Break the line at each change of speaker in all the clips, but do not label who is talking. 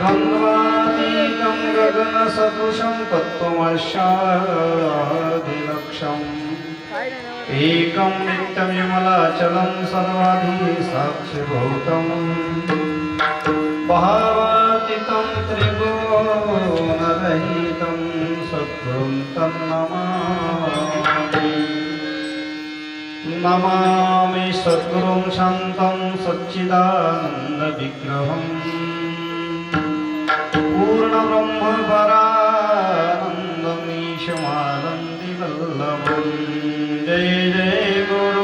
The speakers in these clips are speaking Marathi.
द्वन्द्वातीतं गगनसदृशं तत्त्वमस्यादिलक्ष्यम् एकं नित्यविमलाचलं सर्वाधि साक्षिभूतम् भावातीतं त्रिभुवनरहितं सद्गुरुं तन्नमामि नमामि सद्गुरुं शान्तं सच्चिदानन्दविग्रहम् पूर्णब्रह्मपरानन्दमीशमानन्दिवल्लभम् जय जय गुरु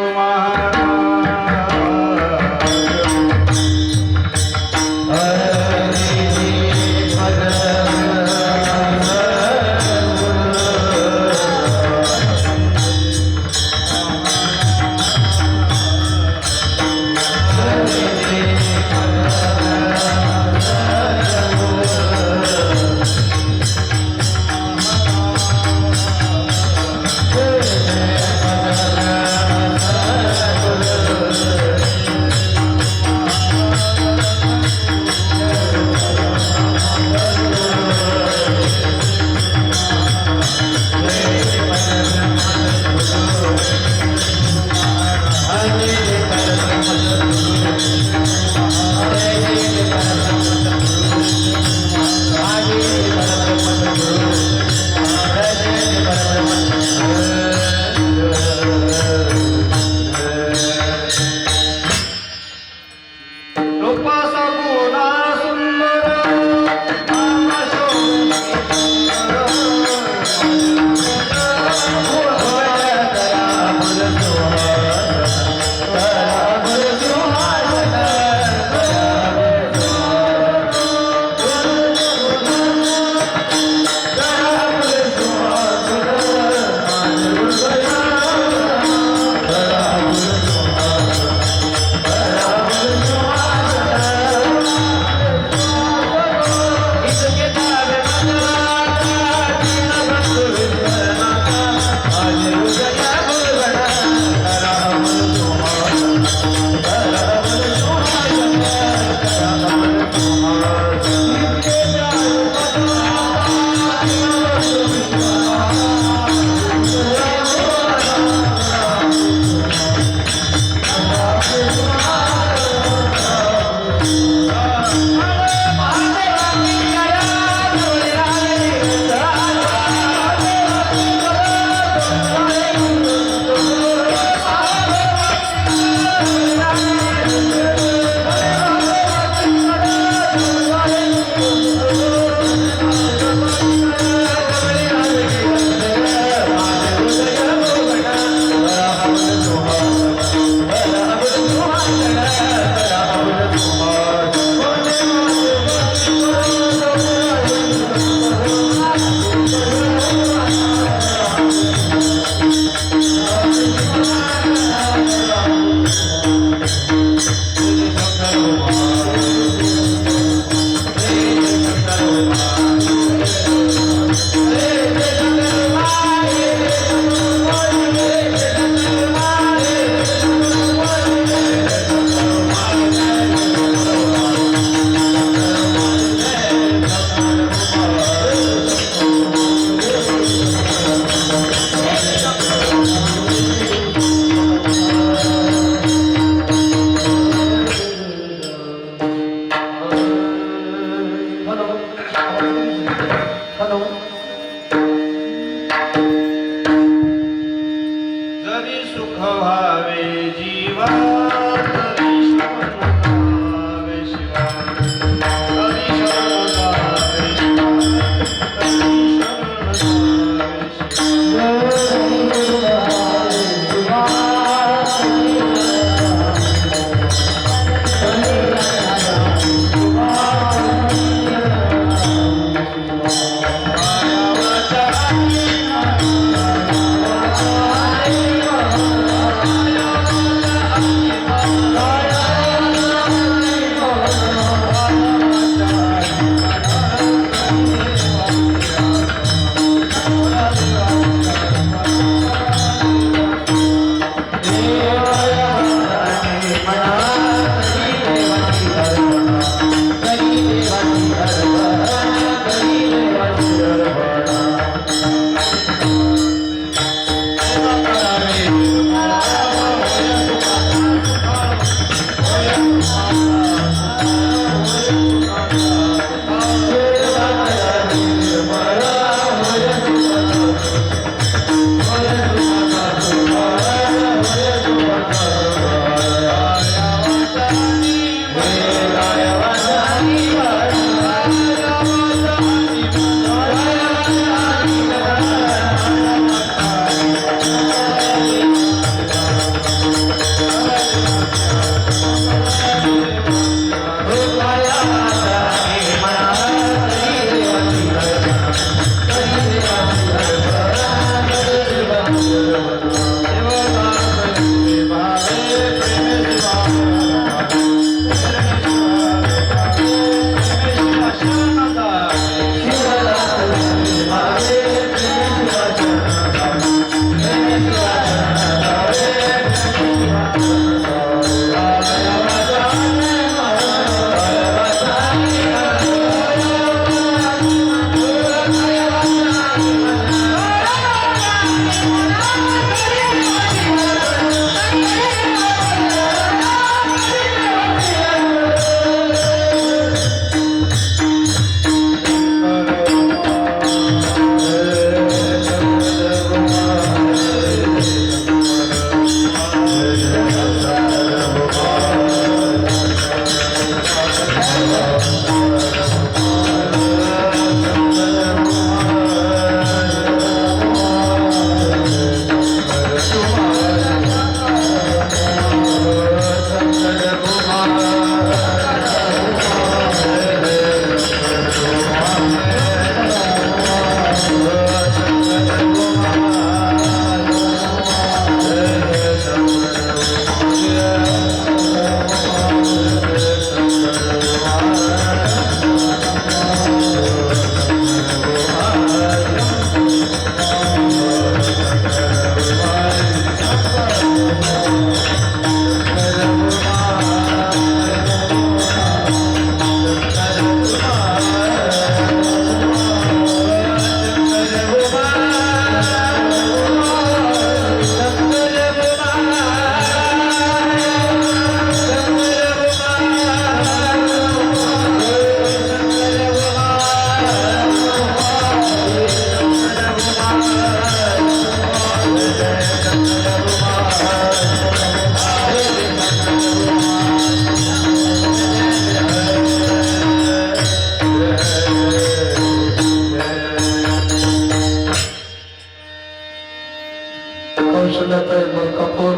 कौशल्याताई मलकापूर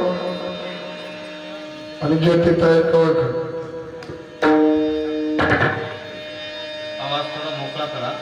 आणि ज्योतिताई कवळकर.
आवाज थोडा मोकळा करा.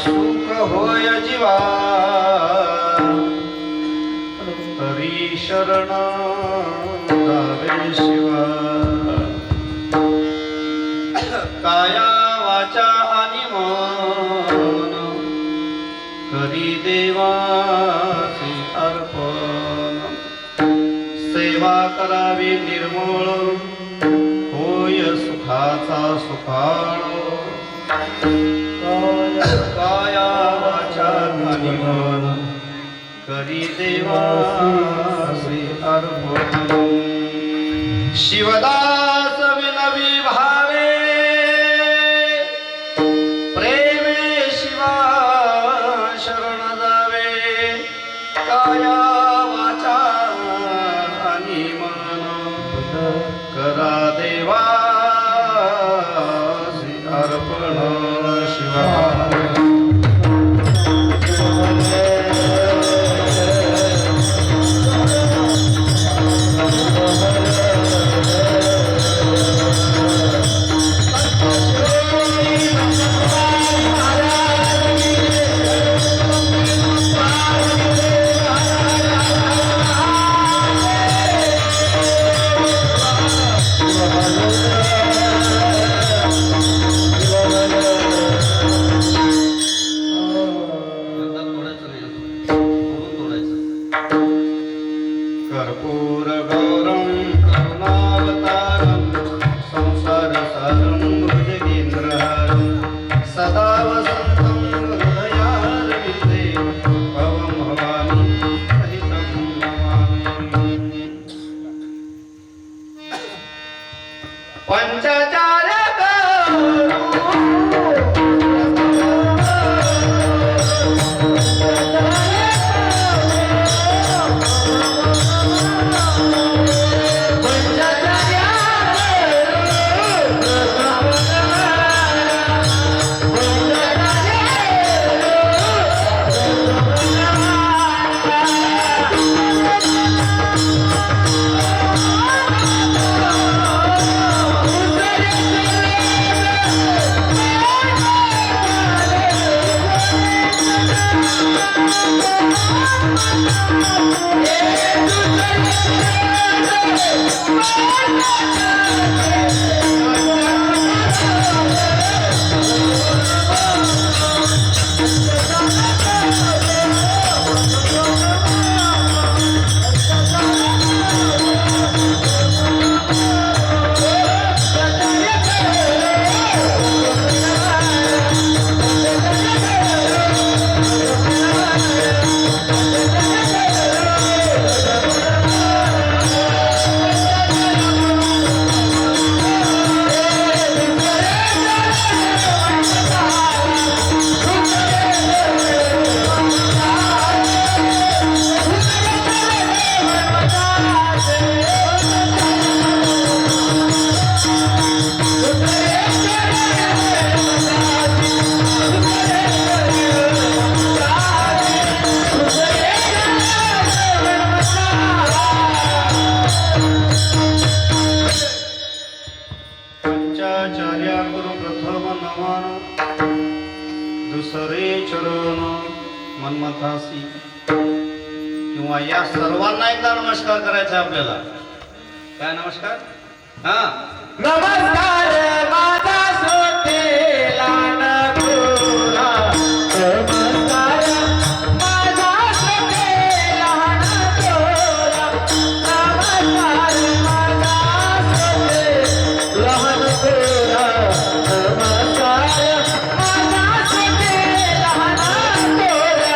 सुख होय जीवा तरी शरण जावे शिवा काया वाचा आणि मन करी देवाचे अर्पण सेवा करावी निर्मळ होय सुखाचा सुखाळ काया वाचा आणि मन करी देवाचे अर्पण शिवदास विनवी भावे प्रेमे शिवा शरण जावे काया वाचा आणि मन करा देवाचे अर्पण शिवा कर्पूर गौरम करुणावतारम संसार सारम भुजगेंद्रहारम सदा वसंतम हृदयारविंदे भवं भवानी सहितं नमामि पंचाचार्य पंचाचार्या गुरु प्रथम नमन दुसरे चरण मनमथासी किंवा या सर्वांना एकदा नमस्कार करायचा आपल्याला काय नमस्कार हा
नमस्कार माझा सोतेला नगोरा नमस्कार माझा सोतेला नगोरा नमस्कार माझा सोतेला नगोरा नमस्कार माझा सोतेला नगोरा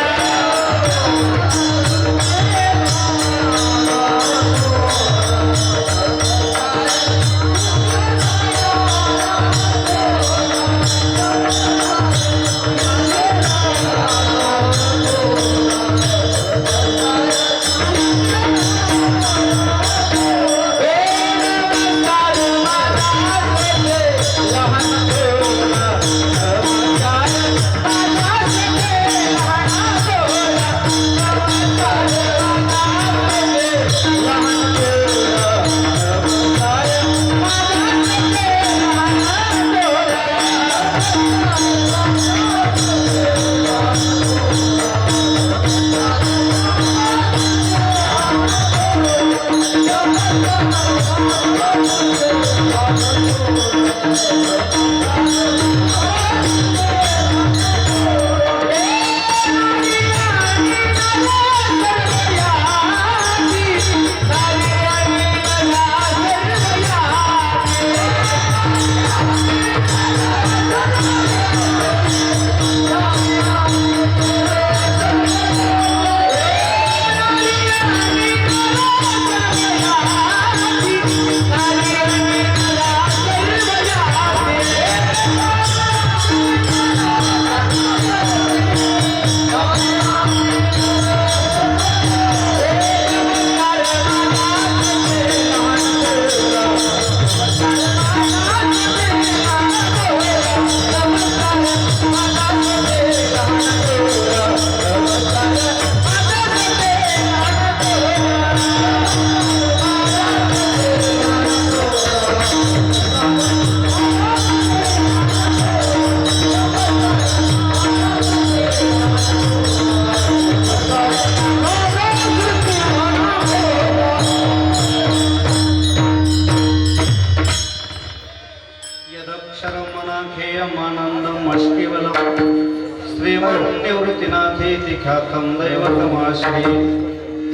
यदक्षरं मनाखेयमानन्दम् अष्टिवलं श्रीमन्निवृत्तिनाथेति ख्यातं दैवतमाश्री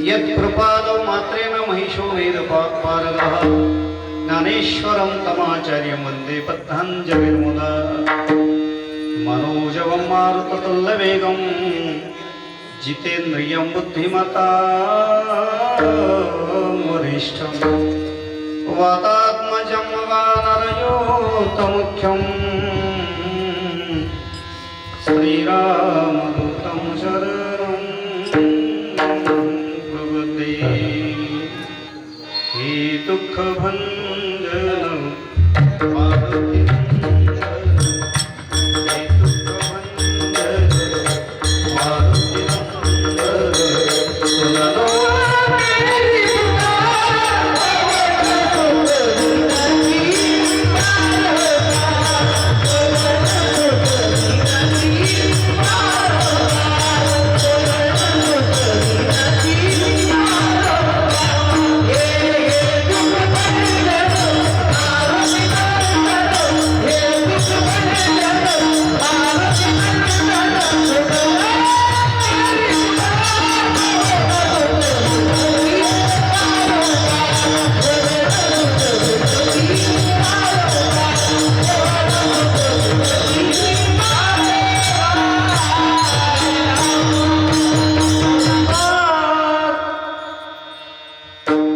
यत्कृपादौ मात्रेण महिषो वेदपारगः ज्ञानेश्वरं तमाचार्यं वन्दे पद्धाञ्जलिर्मुदा मनोजवं मारुततुल्यवेगं जितेन्द्रियं बुद्धिमतां वरिष्ठम् वातात्मजं वानरयोतमुख्यं श्रीरामदूतं शरणं प्रपद्ये हे दुःखभञ्जनं मारुतिनन्दनं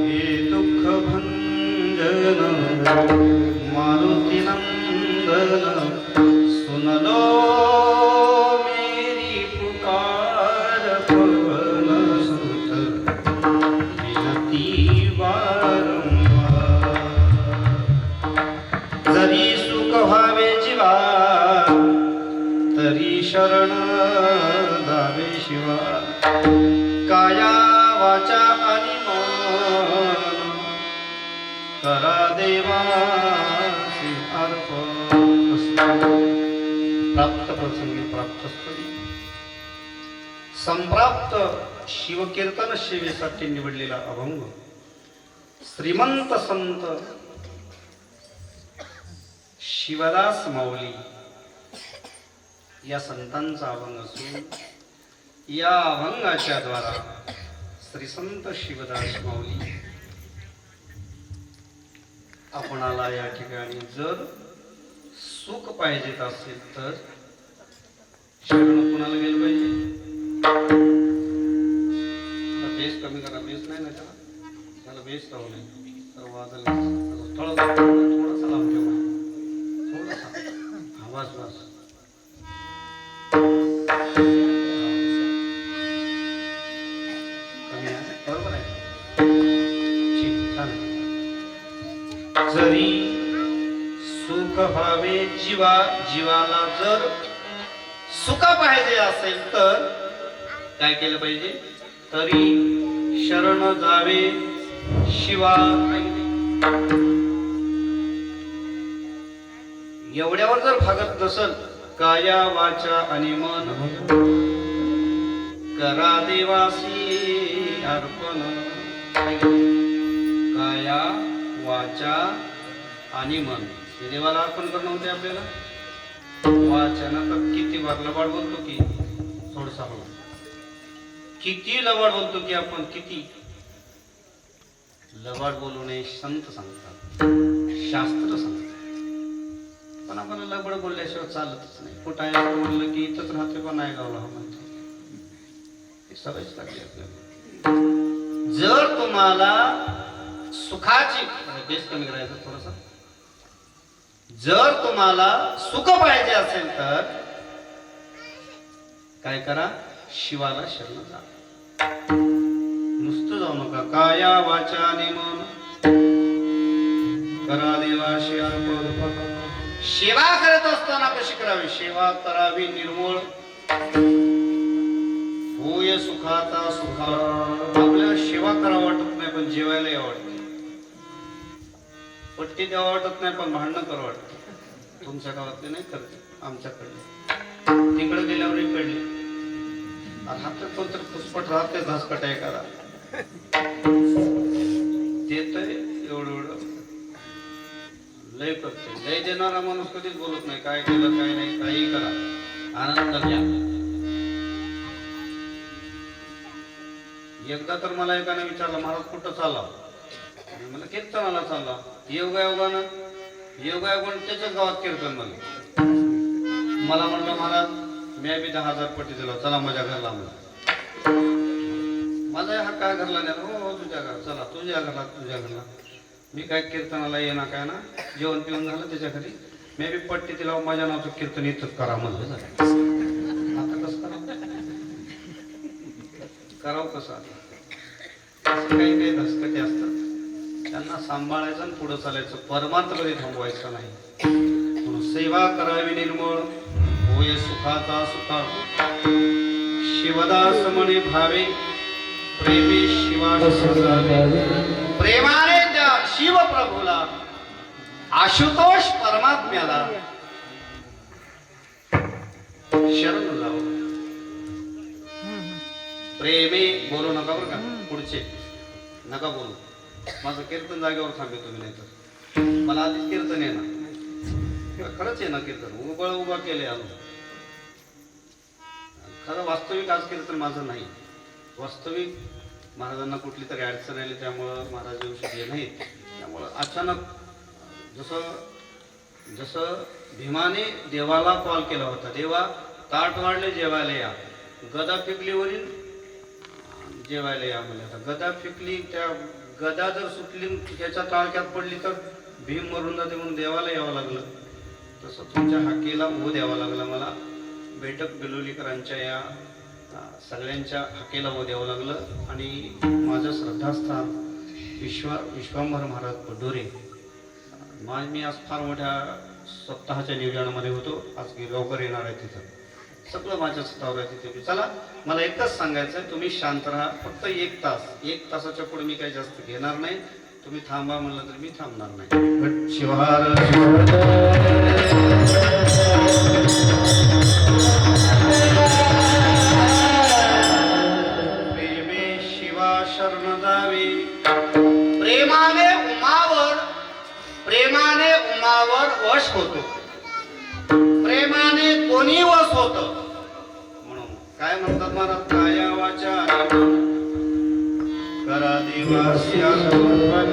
हे दुःखभञ्जनं मारुतिनन्दनं सुनलो शरण दावे शिवा काया वाचा आणि मन करा देवासी अर्पण प्राप्त प्रसंगी प्राप्त स्थळी संप्राप्त शिवकीर्तन सेवेसाठी निवडलेला अभंग श्रीमंत संत शिवदास माऊली या संतांचा अभंग असून या अभंगाच्या द्वारा श्री संत शिवदास माऊली आपणाला या ठिकाणी जर सुख पाहिजेत असेल तर शरण कुणाला गेलं पाहिजे? बेस कमी करा, बेस नाही ना त्याला बेस राहू नये तर वाजल थोडासा लांब ठेवा, थोडासा आवाज बस बरोबर आहे. ठीक, छान. जरी सुख व्हावे जीवाला जर सुख पाहिजे असेल तर काय केलं पाहिजे? तरी शरण जावे शिवा. एवढ्यावर जर भागत नसल काया वाचा आणि मन करा देवासी अर्पण. काया वाचा आणि मन हे देवाला अर्पण करणं होते आपल्याला. वाचन तर किती बार लबाड बोलतो की थोडसा हो, किती लबाड बोलतो की आपण, किती लबाड बोलू नये संत सांगतात, शास्त्र सांगतात. पण आपण लबाड बोलल्याशिवाय चालतच नाही. कुठं आहे असं म्हणलं की इथंच राहते पण नाही गावला म्हणतो, ही सवयच लागली आपल्याला. जर तुम्हाला सुखाची बेस कमी करायचं थोडस, जर तुम्हाला सुख पाहिजे असेल तर काय करा, शिवाला शरण जा. नुसतं जाऊ नका. काया वाचा आणि मन करा देवाशी अर्पण. सेवा करत असताना कशी करावी, सेवा करावी निर्मळ. होय सुखाचा सुखा. आपल्याला सेवा करावं वाटत नाही पण जेवायला या वाटत, पट्टी द्यावं वाटत नाही पण भांडणं करावं वाटतं. तुमच्या गावातले नाही करते, आमच्याकडले तिकडे गेल्यावरही कळले. हातात कोणतर पुष्पट राहते घासकट एखादा देतय एवढं एवढं लय करते. लय देणारा माणूस कधीच बोलत नाही काय केलं काय नाही, काही करा आनंद घ्या. एकदा तर मला एकाने विचारलं, महाराज कुठं चालला? मला कीर्तनाला चालला. योगायोगानं त्याच्याच गावात कीर्तन म्हणलं. मला म्हणलं महाराज मी बी 10,000 पट्टी दिला, चला माझ्या घरला. म्हणलं माझा हा काय घरला नाही. हो हो तुझ्या घर, चला तुझ्या घरला. मी काय कीर्तनाला येणार काय ना, जेवण पिऊन झालं त्याच्या घरी. मी बी पट्टी दिला, माझ्या नावचं कीर्तन इथंच करा म्हणलं. झालं आता कसं करावं कसं? आता काही काही धसकटे असतात, त्यांना सांभाळायचं आणि पुढं चालायचं, परमार्थ कधी थांबवायचं नाही. म्हणून सेवा करावी निर्मळ. होय सुखाचा सुखा. शिवदास म्हणे भावे प्रेमी शिवा. प्रेमाने त्या शिव प्रभूला, आशुतोष परमात्म्याला शरण जाऊ. प्रेमे बोलू नका बरं का, पुढचे नका बोलू. माझं कीर्तन जागेवर थांबे तुम्ही, नाही तर मला आधीच कीर्तन आहे ना, खरंच आहे ना कीर्तन. उभा केले आलो. खरं वास्तविक आज कीर्तन माझं नाही. वास्तविक महाराजांना कुठली तरी अडचण आली त्यामुळं महाराज येऊ शकले नाहीत. त्यामुळं अचानक जसं भीमाने देवाला कॉल केला होता, देवा ताट वाढले जेवायला या, गदा फेकलीवरील जेवायला या म्हणजे. आता गदा फेकली, त्या गदा जर सुटली त्याच्या टाळक्यात पडली तर भीम मरून जाते म्हणून देवाला यावं लागलं. तसं तुमच्या हाकेला हो द्यावा लागला मला. बैठक बिलोलीकरांच्या या सगळ्यांच्या हाकेला हो द्यावं लागलं. आणि माझं श्रद्धास्थान विश्वांभर महाराज पडोरे, मी आज फार मोठ्या सप्ताहाच्या नियोजनामध्ये होतो. आज गिरगावकर येणार आहे, तिथं सगळं माझ्या स्वतःवर आहे तिथे. चला मला एकच सांगायचं आहे, तुम्ही शांत राहा. फक्त 1 तास, 1 तासाच्या पुढे मी काही जास्त घेणार नाही. तुम्ही थांबा म्हणलं तर मी थांबणार नाही. शिवहार प्रेमे शिवा शरण जावे. प्रेमाने उमावर वश होतो. प्रेमाने कोणी वश होत. म्हणून काय म्हणतात महाराज, काया वाचा करा देवाशी अर्पण.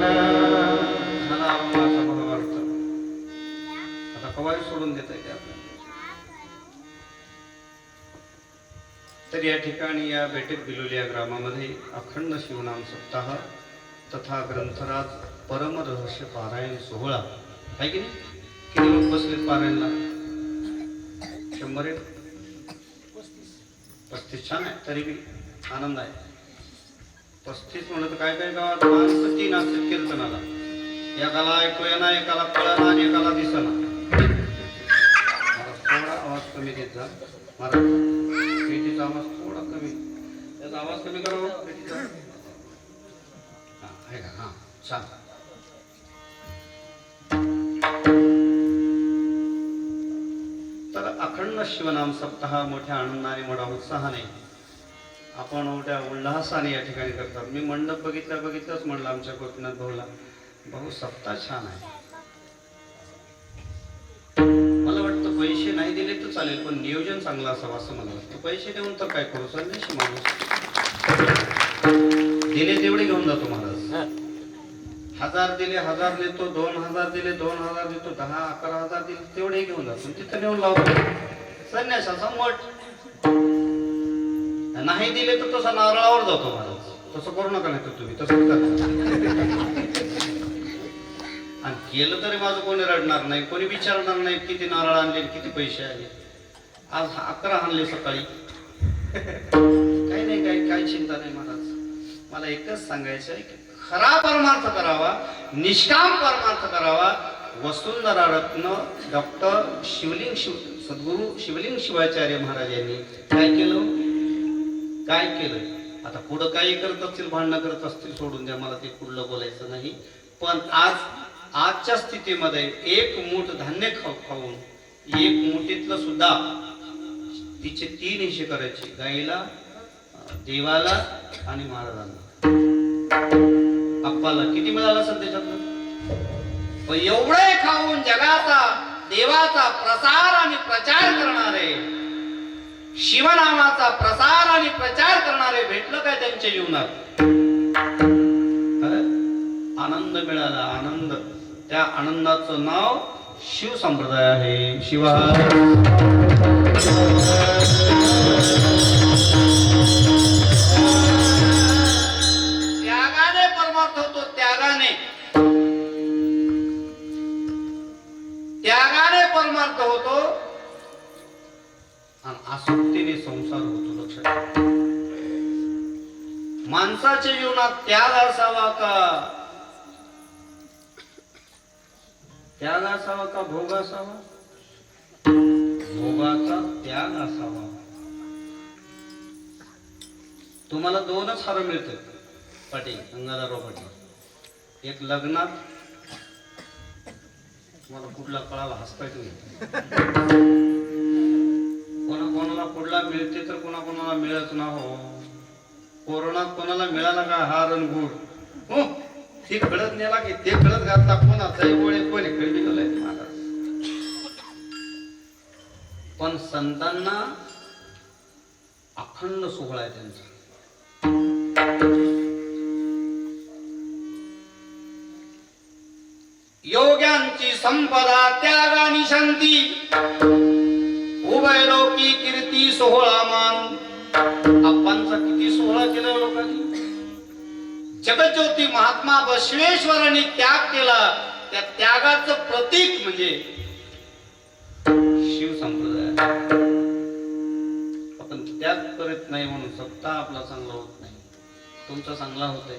झाला माझा भावार्थ. आता कवाई सोडून देता येते आपल्याला. तर या ठिकाणी या बैठक बिलोली या ग्रामामध्ये अखंड शिवनाम सप्ताह तथा ग्रंथराज परम रहस्य पारायण सोहळा आहे की नाही. किती लोक बसलेत पारायणला? 100 35 छान आहे. तरी बी आनंद आहे. 35 म्हणलं तर काय काय गावात माणसं 3 असतात कीर्तनाला. एकाला ऐकू येणार, एकाला कळना आणि एकाला दिसना. थोडा आवाज कमी देत जा महाराज. पेटीचा आवाज थोडा कमी, त्याचा आवाज कमी करावा पेटीचा. आहे का? हां छान. तर अखंड शिवनाम सप्ताह मोठ्या आनंदाने, मोठ्या उत्साहाने, आपण मोठ्या उल्हासाने या ठिकाणी करतात. मी मंडप बघितलंच म्हणलं आमच्या गोपीनाथ भाऊला, भाऊ सप्ताह छान आहे. नाही दिले तर चालेल, पण नियोजन चांगलं असावं असं मला वाटतं. पैसे देऊन तर काय करू, संन्याशी माणूस. दिले तेवढे घेऊन जातो महाराज. 1000 दिले 1000 देतो, 2000 दिले 2000 देतो, 10-11,000 दिले तेवढे घेऊन जातो, तिथं नेऊन लावतो. संन्यासाचा मठ. नाही दिले तर तसा नारळावर जातो महाराज. तसं करू नका, नाही तर तुम्ही तसंच करा. आणि केलं तरी माझं कोणी रडणार नाही, कोणी विचारणार नाही किती नारळ आणले, किती पैसे आले. आज 11 आणले सकाळी. काही नाही, काही चिंता नाही महाराज. मला एकच सांगायचं आहे की खरा परमार्थ करावा, निष्काम परमार्थ करावा. वसुंधरा रत्न डॉक्टर सद्गुरू शिवलिंग शिवाचार्य महाराज यांनी काय केलं. आता पुढं काही करत असतील, भांडणं करत असतील, सोडून द्या, मला ते पुढलं बोलायचं नाही. पण आजच्या स्थितीमध्ये एक मूठ धान्य खाऊन एक मुठीतलं सुद्धा तिचे 3 हिस्से करायचे, गाईला, देवाला आणि महाराजांना. अप्पाला किती मिळालं असेल त्याच्यातलं. पण एवढे खाऊन जगाचा देवाचा प्रसार आणि प्रचार करणारे, शिवनामाचा प्रसार आणि प्रचार करणारे भेटलं काय त्यांच्या जीवनात. आनंद मिळाला, आनंद. त्या आनंदाचं नाव शिव संप्रदाय आहे. शिवा त्यागाने परमार्थ होतो, त्यागाने परमार्थ होतो आणि आसक्तीने संसार होतो. लक्षात ठेवा. माणसाच्या जीवनात त्याग असावा का, त्याग असावा का भोग असावा. भोगाचा त्याग असावा. तुम्हाला 2च हार मिळतात पाटील, गंगाधरराव पाटील. एक लग्नात, मला कुठला कळाला, हसताय तुम्ही. कोणाला पुढला मिळते तर कोणाला मिळत ना. हो, कोरोनात कोणाला मिळाला का हार आणि गुड. हो, ते कळत नेला की ते कळत घातला, कोणाचाही गोळे कोणी कळवी गेलाय महाराज. पण संतांना अखंड सोहळा आहे त्यांचा. योग्यांची संपदा त्यागानी शांती, उभय लोकी कीर्ती सोहळा मान. आप्पांचा किती सोहळा केला लोकांनी. जगज्योती महात्मा बसवेश्वरांनी त्याग केला, त्या त्यागाचं प्रतीक म्हणजे शिव संप्रदाय. आपण त्याग करत नाही म्हणून सत्ता आपला चांगला होत नाही. तुमचा चांगला होतोय.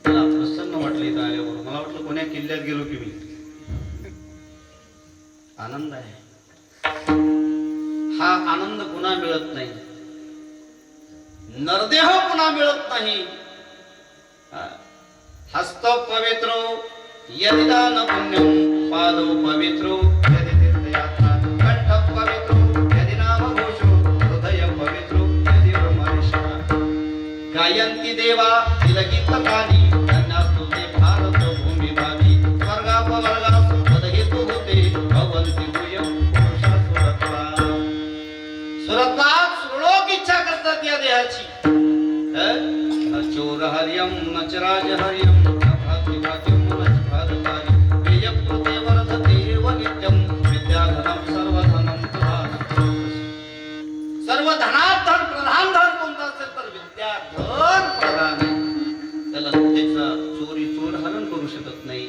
मला प्रसन्न वाटलं इथं आल्यावर. मला वाटलं कोण्या किल्ल्यात गेलो की मी. आनंद आहे. हा आनंद पुन्हा मिळत नाही. नरदेह पुन्हा मिळत नाही. हस्त पवित्र यदिदान पुण्यम, पादो पवित्र यदि तीर्थयात्रा, कंठ पवित्र यदि नाम घोषो, हृदय पवित्र यदि ब्रह्मनिष्ठा. गायन्ति देवा तिलकित कानी, धन्यास्तु ते भारत भूमि भावी. स्वर्गापवर्गासु पदहेतु होते, भवन्ति भूयं पुरुषा सुरत्वा. सुरत्वात सुरलोक इच्छा करतात या देहाची. चोर हरियम नचराज हरियम, भाग्य भाग्यम नचभादकारी. प्रियकृते वर्धते व नित्यम, विद्याधनम सर्वधनम प्रधान. सर्व धनात धन प्रधान धन कोणतं असेल तर विद्याधन प्रधान आहे. त्याला त्याचा चोर हरण करू शकत नाही.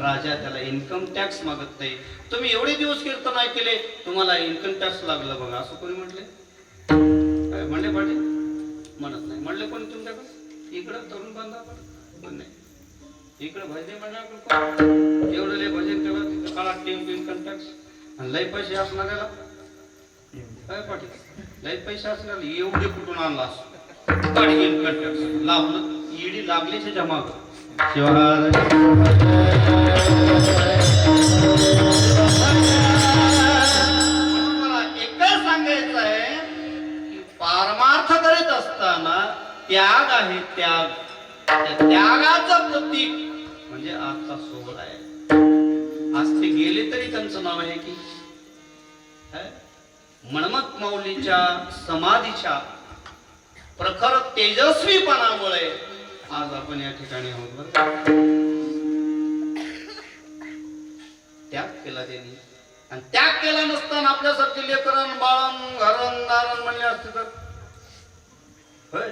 राजा त्याला इन्कम टॅक्स मागत नाही. तुम्ही एवढे दिवस कीर्तन नाही केले, तुम्हाला इन्कम टॅक्स लागला बघा, असं कोणी म्हटले. म्हणले पाटील म्हणत नाही. म्हणले कोणी तुमच्याकडे. इकडं तरुण बांधा नाही, इकडे भजन मंडळाकडे एवढं लय भजन केलं, तिथं काळात टीम इन्कम टॅक्स. आणि लय पैसे असणाऱ्याला काय पाटील, लय पैसे असणाऱ्याला एवढे कुठून आणलास इन्कम टॅक्स लाभलं. ईडी लागलीचे जमा. शिवार मला एकच सांगायचं आहे की पारमार्थ करीत असताना त्याग आहे. त्याग, त्या त्यागाचं प्रतीक म्हणजे आजचा सोहळा आहे. आज ते गेले तरी त्यांचं नाव आहे की मन्मथ माऊलीच्या समाधीच्या प्रखर तेजस्वीपणामुळे आज आपण या ठिकाणी आहोत बरं का? त्याग केला त्यांनी, आणि त्याग केला नसताना आपल्यासारखे लेकरण बाळण घरण दारण म्हणले असते तर होय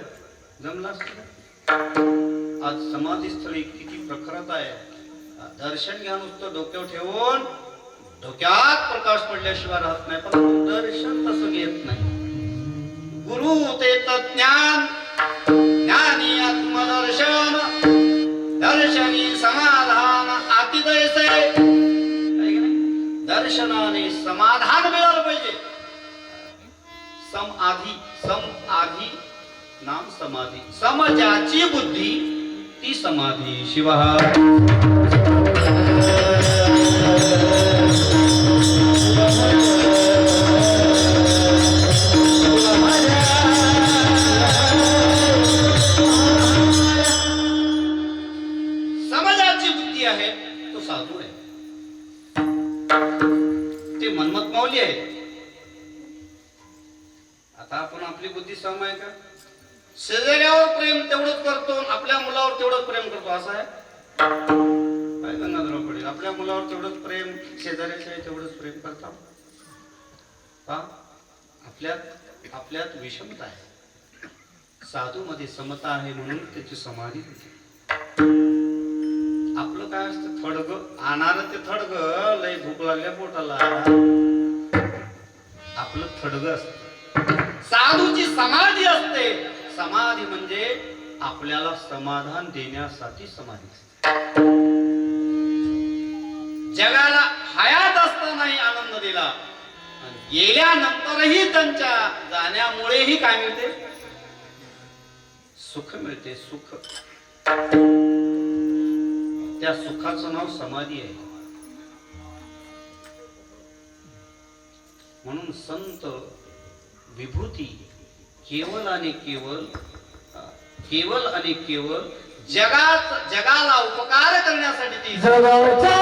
जमलं असतं का? आज समाधीस्थळी किती प्रखरता आहे. दर्शन घ्या नुसतं डोक्यावर ठेवून, डोक्यात प्रकाश पडल्याशिवाय राहत नाही, पण दर्शन तसं घेत नाही. गुरु ते ज्ञान, ज्ञानी आत्मदर्शन, दर्शनी समाधान अतिदैसे. दर्शनाने समाधान मिळालं पाहिजे. सम आधी नाम समाधी, सम ज्याची बुद्धी ती समाधी. शिवा समाजाची बुद्धी आहे तो साधू आहे, ते मन्मथ माऊली आहे. आता आपण आपली बुद्धी सम आहे का? शेजाऱ्यावर प्रेम तेवढंच करतो, आपल्या मुलावर तेवढंच प्रेम करतो असं आहे काय? गंगाधरराव पडेल आपल्या मुलावर तेवढंच प्रेम, शेजाऱ्याच्या तेवढंच प्रेम करता का? आपल्यात विषमता आहे. साधू मध्ये समता आहे म्हणून त्याची समाधी होती. आपलं काय असतं थडग आणार ते थडग, लय भूक लागल्या पोटाला आपलं थडग असत. साधूची समाधी असते. समाधी म्हणजे आपल्याला समाधान देण्यासाठी समाधी असते. जगाला हयात असतानाही आनंद दिला, गेल्यानंतरही त्यांच्या जाण्यामुळेही काय मिळते? सुख मिळते. सुख, त्या सुखाचं नाव समाधी आहे. म्हणून संत विभूती केवल आणि केवल जगाला उपकार करण्यासाठी ती
जगाचा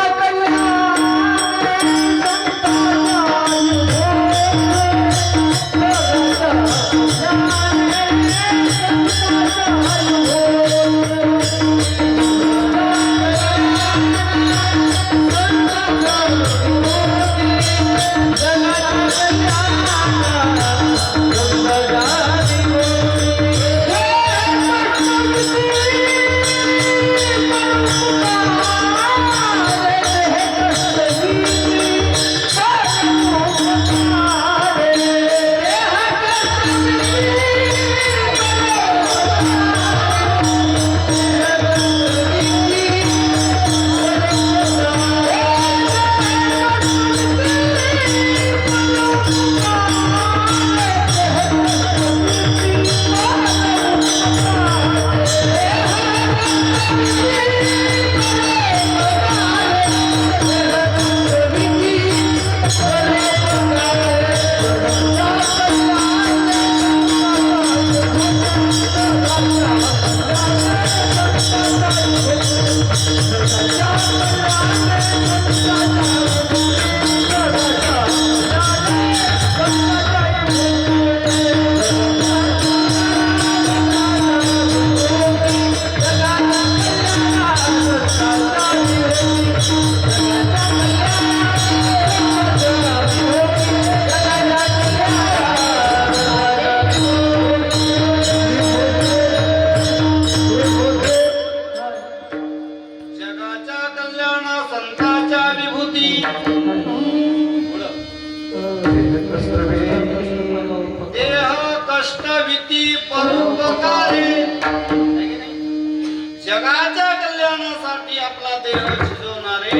जगाच्या कल्याणासाठी आपला देह शिजवणारे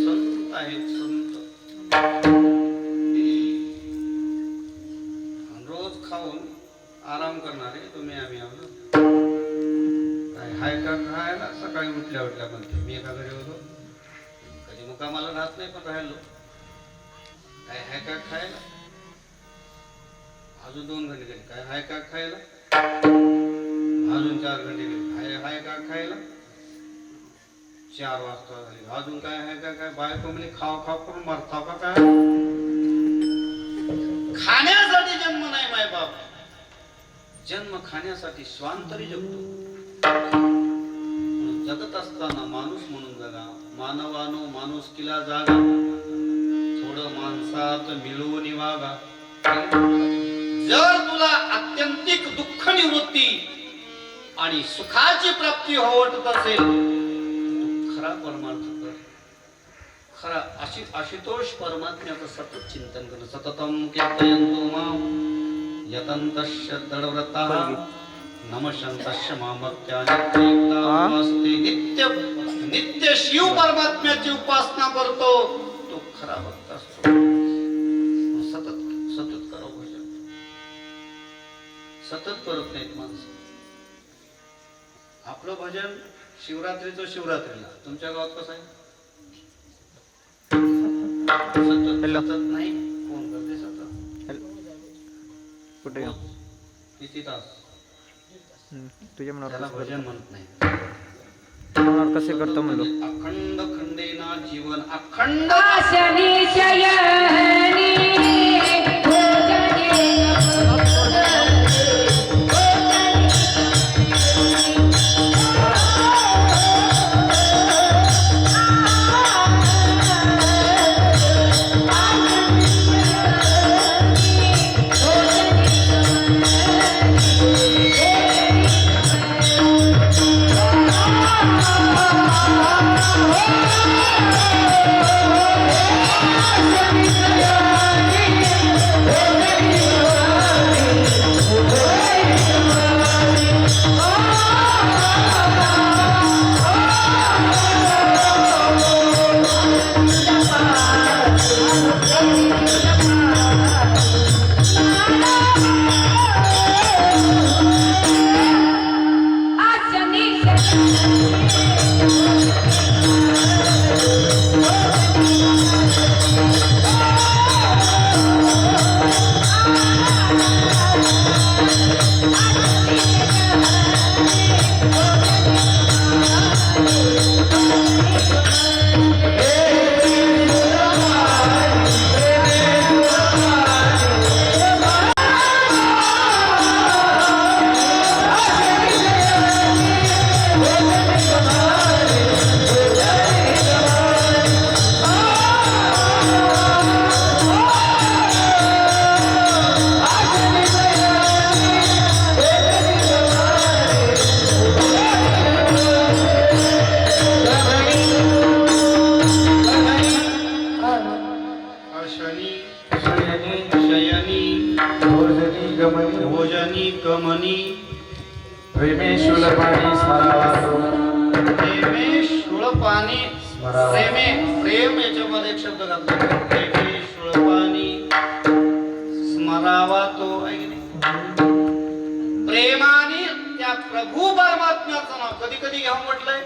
संत आहेत. संत रोज खाऊन आराम करणारे तुम्ही आम्ही आहोत. काय हाय का खायला सकाळी उठल्या म्हणते मी एका घरी होतो, कधी मुकामाला राहत नाही पण राहिलो. काय हाय का खायला, अजून 2 घंटे गेले काय हाय का खायला, अजून 4 घंटे गेले हाय का खायला, 4 वाजता झाले अजून काय आहे काय बायको म्हणजे खाव करून मारता का काय जन्म खाण्यासाठी स्वांतरी जगतो. म्हणून जगत असताना माणूस म्हणून जगा. मानवानो माणुसकीला जागा, थोडं माणसात मिळवून वागा. जर तुला आत्यंतिक दुःख निवृत्ती आणि सुखाची प्राप्ती होत असेल, तू खरा परमार्थ कर. खरा आशुतोष परमात्म्याचं सतत चिंतन कर. सततम कीर्तयन्तो मां यतन्तश्च दृढव्रताः नमस्यन्तश्च मामर्त्या नित्ययुक्तास्ते. नित्य नित्य शिव परमात्म्याची उपासना करतो तो खरा भक्त असतो. सतत सतत करो भजन. सतत करत नाहीत माणसं. आपलं भजन शिवरात्रीचं शिवरात्रीला. तुमच्या गावात कसं आहे? सतत सतत नाही. कोण करते सतत?
कुठे गेला?
किती तास?
तुझ्या
त्याला
मनावर
भजन म्हणत नाही.
कसे करतो म्हणलो?
अखंड खंडेना जीवन अखंड.
आसनी शयनी भोजनी
भोजनी कमनी
प्रेमे शूलपाणी स्मरावासो.
प्रेमे शूळपाणी प्रेमे प्रेम याच्यामध्ये एक शब्द घातला. प्रेमे शूळपाणी स्मरावा तो आहे की नाही? प्रेमाने त्या प्रभू परमात्म्याचं नाव कधी कधी घ्यावं म्हटलंय.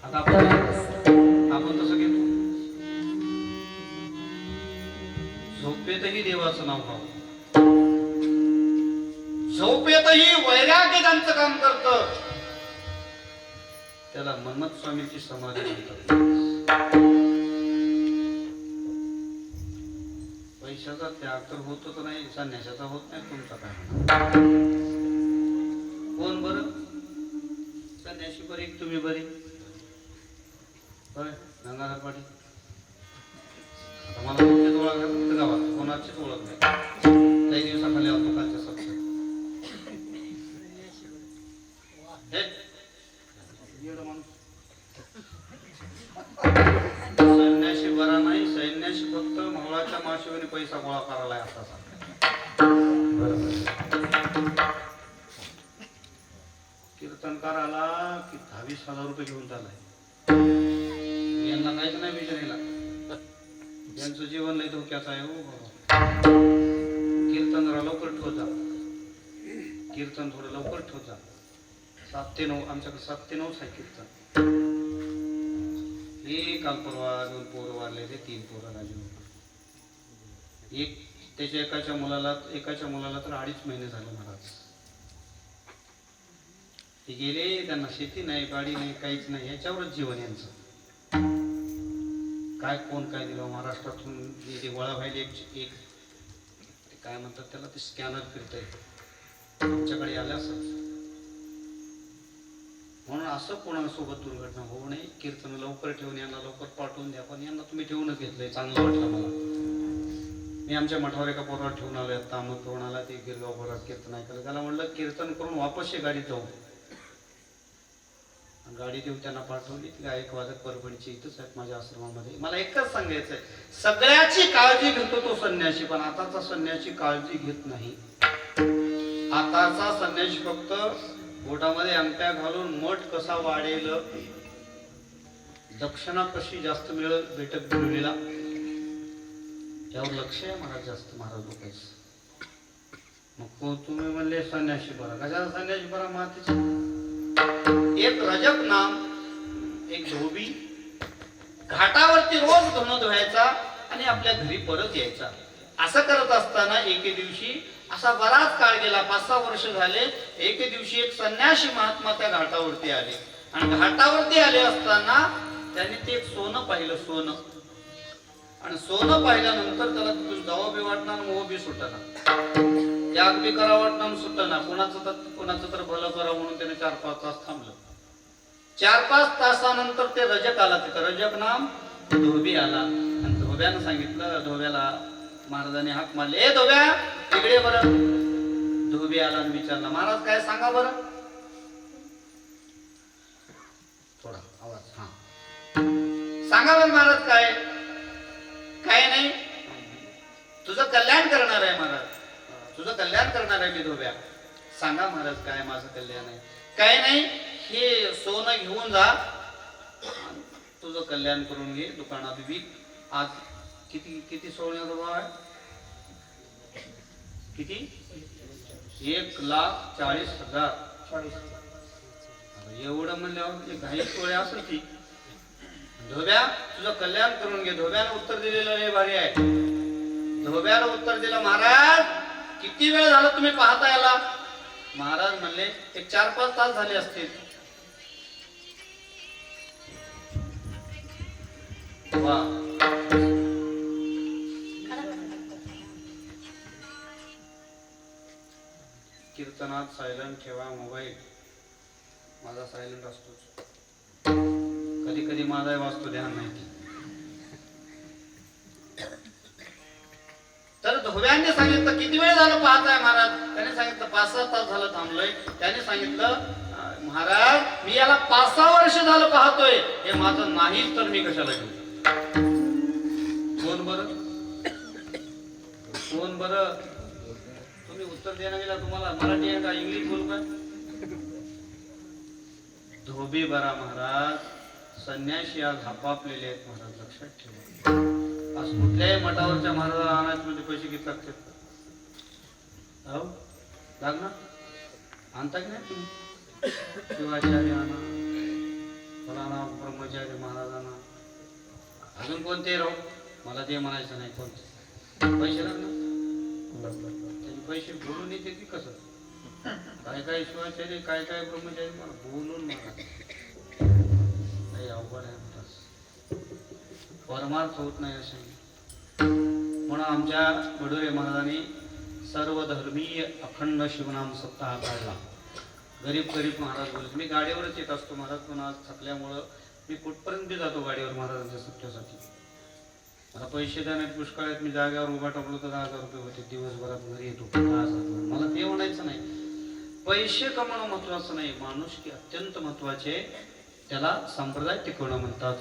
आता आपण तसं घेतो. झोपेतही देवाचं नाव घ्यावं. झोपेतही वैराग्य ज्यांचं काम करतं त्याला मन्मथ स्वामीची समाधी म्हणतात. पैशाचा त्याग तर होतच नाही, संन्यासाचा होत नाही. तुमचा काय? कोण बरं? संन्यासी बरी, तुम्ही बरी? होय गंगाधर पाटील. आता मला तुमचीच ओळख आहे फक्त गावात, कोणाचीच ओळख नाही. काही दिवसाखाली आलो कालच्या सत्संग. सैन्याशी बरा नाही. सैन्याशी फक्त मोळाच्या माशिवाने पैसा गोळा करायला असा. कीर्तनकार आला की 20,000 रुपये घेऊन चाललाय. यांना काहीच नाही विचारायला. यांचं जीवन लय धोक्याचं आहे. हो कीर्तन जरा लवकर ठेवत जा. कीर्तन थोडं लवकर ठेवत जा. 7 ते 9 आमच्याकडे 7 ते 9 आहे कीर्तन. हे काल परवा 2 पोरं वारले. ते 3 पोरं राजू. एक त्याच्या एकाच्या मुलाला तर 2.5 महिने झाले महाराज. ते गेले. त्यांना शेती नाही, गाडी नाही, काहीच नाही. याच्यावरच जीवन यांचं. काय कोण काय दिलं महाराष्ट्रातून. ते गोळा व्हायला एक काय म्हणतात त्याला, ते स्कॅनर फिरतंय. आमच्याकडे आल्या असत. म्हणून असं कोणासोबत दुर्घटना होऊ नये. कीर्तन लवकर ठेवून यांना लवकर पाठवून द्या. पण यांना तुम्ही ठेवूनच घेतलंय, चांगलं वाटलं मला. मी आमच्या मठावर एका पोरावर ठेवून आलोय आता. मग करून आला ते गिरगाव पोरात कीर्तन ऐकायला. त्याला म्हणलं कीर्तन करून वापस ये गाडीत जाऊ. गाडी देऊन त्यांना पाठवली. ती गायक वादक परभणीची इथंच आहेत माझ्या आश्रमामध्ये. मला एकच सांगायचंय, सगळ्याची काळजी घेतो तो संन्यासी, पण आताचा संन्यासी काळजी घेत नाही. आताचा संन्यासी फक्त बोटामध्ये अंगठ्या घालून मठ कसा वाढेल, दक्षिणा कशी जास्त भेटत गुरुलीला, यावर लक्ष आहे महाराज जास्त. महाराज लोकांचं मग तुम्ही म्हणले संन्यासी बरा. कशाचा संन्यासी बरा? मातीचा. एक रजक नाम, एक धोबी घाटावरती रोज धुणं धुवायचा आणि आपल्या घरी परत यायचा. असं करत असताना एके दिवशी, असा बराच काळ गेला, 5-6 वर्ष झाले, एके दिवशी एक संन्यासी महात्मा त्या घाटावरती आले. आणि घाटावरती आले असताना त्यांनी ते एक सोनं पाहिलं, सोनं. आणि सोनं पाहिल्यानंतर त्याला दवा बी वाटणार, मोह बी सुटणार, त्याग बी करा वाटणार, सुटणार. कोणाचं तर भलं करा म्हणून त्याने 4-5 तास थांबलं. 4-5 तासानंतर ते रजक आला. तिथं रजक नाम धोबी आला. आणि धोब्यानं सांगितलं, धोब्याला महाराजांनी हाक मारली, ए धोब्या इकडे बरं. धोबी आला आणि विचारला, महाराज काय सांगा बरं. थोडा आवाज. हा सांगा बरं महाराज. काय? काय नाही, तुझं कल्याण करणार आहे महाराज, तुझं कल्याण करणार आहे मी धोब्या. सांगा महाराज काय माझं कल्याण आहे. काय नाही, हे सोनं घेऊन जा, तुझं कल्याण करून घे, दुकानात विक. आज किती सोन्याचा भाव आहे? किती? 1,40,000. एवढं म्हणल्यावर काही सोळे असेल ती. धोब्या तुझं कल्याण करून घे. धोब्यानं उत्तर दिलेलं लय भारी आहे. धोब्याला उत्तर दिलं, महाराज किती वेळ झाला तुम्ही पाहता याला? महाराज म्हणले, एक 4-5 तास झाले असतील. वा, कीर्तनात सायलेंट ठेवा मोबाईल. माझा सायलेंट असतोच. कधी कधी माझा वाचतो, ध्यान नाही. तर धोब्याने सांगितलं, किती वेळ झालं पाहताय महाराज? त्याने सांगितलं 5-6 तास झालं थांबलोय. त्याने सांगितलं, महाराज मी याला 5-6 वर्ष झालं पाहतोय, हे माझं नाही तर मी कशाला घेऊ? कोण बरं? कोण बरं? तुम्ही उत्तर देणं गेला, तुम्हाला मराठी आहे का इंग्लिश बोलू का? धोबी बरा महाराज. संन्यासी आज हापापलेले आहेत महाराज, लक्षात ठेवा. आज कुठल्याही मठावरच्या महाराजाला आणायचं म्हणजे पैसे किती लागतात? हो लागणार, आणता की नाही तुम्ही? शिवाचार्य आणा, फलाना ब्रह्मचार्य महाराजांना, अजून कोणते राहू, मला ते म्हणायचं नाही. कोणते पैसे लागणार? त्यांनी पैसे बोलून येते की कसं? काय काय शिवाचार्य, काय काय ब्रह्मचार्य, मला बोलून मला अवघड आहे. परमार्थ होत नाही असे. म्हणून आमच्या वडोरे महाराजांनी सर्वधर्मीय अखंड शिवनाम सप्ताह काढला. गरीब महाराज बोलत. मी गाडीवरच येत असतो महाराज, पण आज थकल्यामुळं मी कुठपर्यंत बी जातो गाडीवर महाराजांच्या सप्त्यासाठी. मला पैसे देण्यात पुष्कळ आहेत. मी जागेवर उभा टाकलो तर 10,000 रुपये होते. दिवसभरात घरी येतो 10,000. मला ते म्हणायचं नाही. पैसे कमवणं महत्वाचं नाही, माणुसकी अत्यंत महत्वाचे. त्याला संप्रदाय टिकवणं म्हणतात.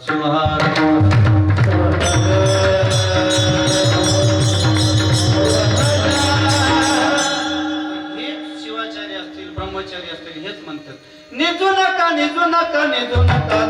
हेच शिवाचार्य असतील, ब्रह्मचारी असतील, हेच म्हणतात. निजू नका, निजू नका, निजू नका.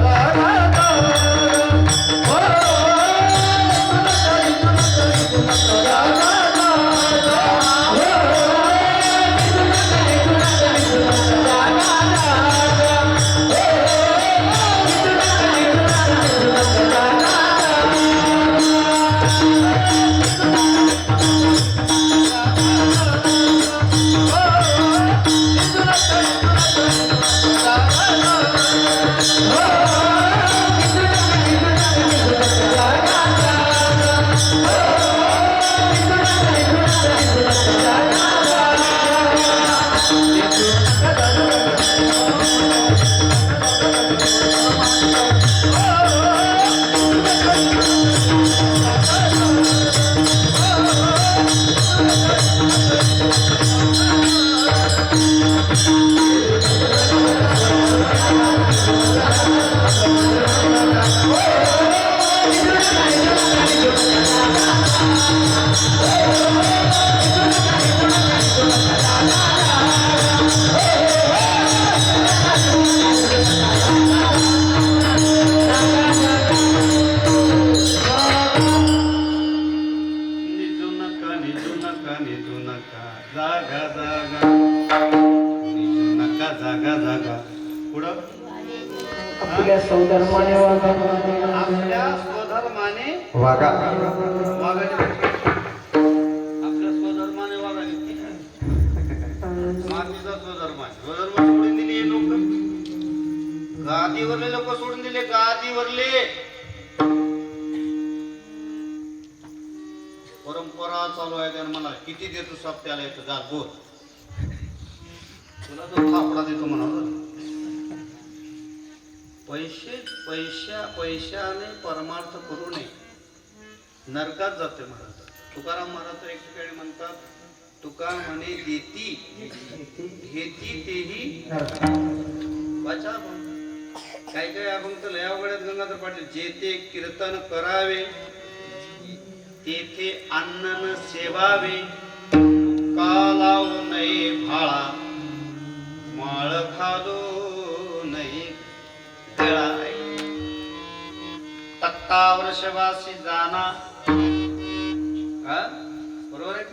जागा निजू नका जागा जागा निजू नका जागा जागा पुढं
आपल्या सौधर्माने वागा
आपल्या स्वधर्माने
वागा
वागायचे आपल्या स्वधर्माने वागायचे मातीचा स्वधर्म आहे स्वधर्म सोडून दिली हे लोक गादीवरले लोक सोडून दिले गादीवरले परंपरा चालू आहे त्यानं मला किती देतो साप त्याला येतो जा बोल तुला तो थापडा देतो म्हणाल पैशाने परमार्थ करू नये नरकात जाते महाराज तुकाराम महाराज एक ठिकाणी म्हणतात तुका म्हणे देती घेती तेही वाचा काय काय आपण तर लया वगळ्यात गंगाधर पाटील जे ते कीर्तन करावे तेथे अन्न सेवावे का लावू नये भाळा माळ खालो नये गळा तक्ता वर्षवासी जाना बरोबर आहे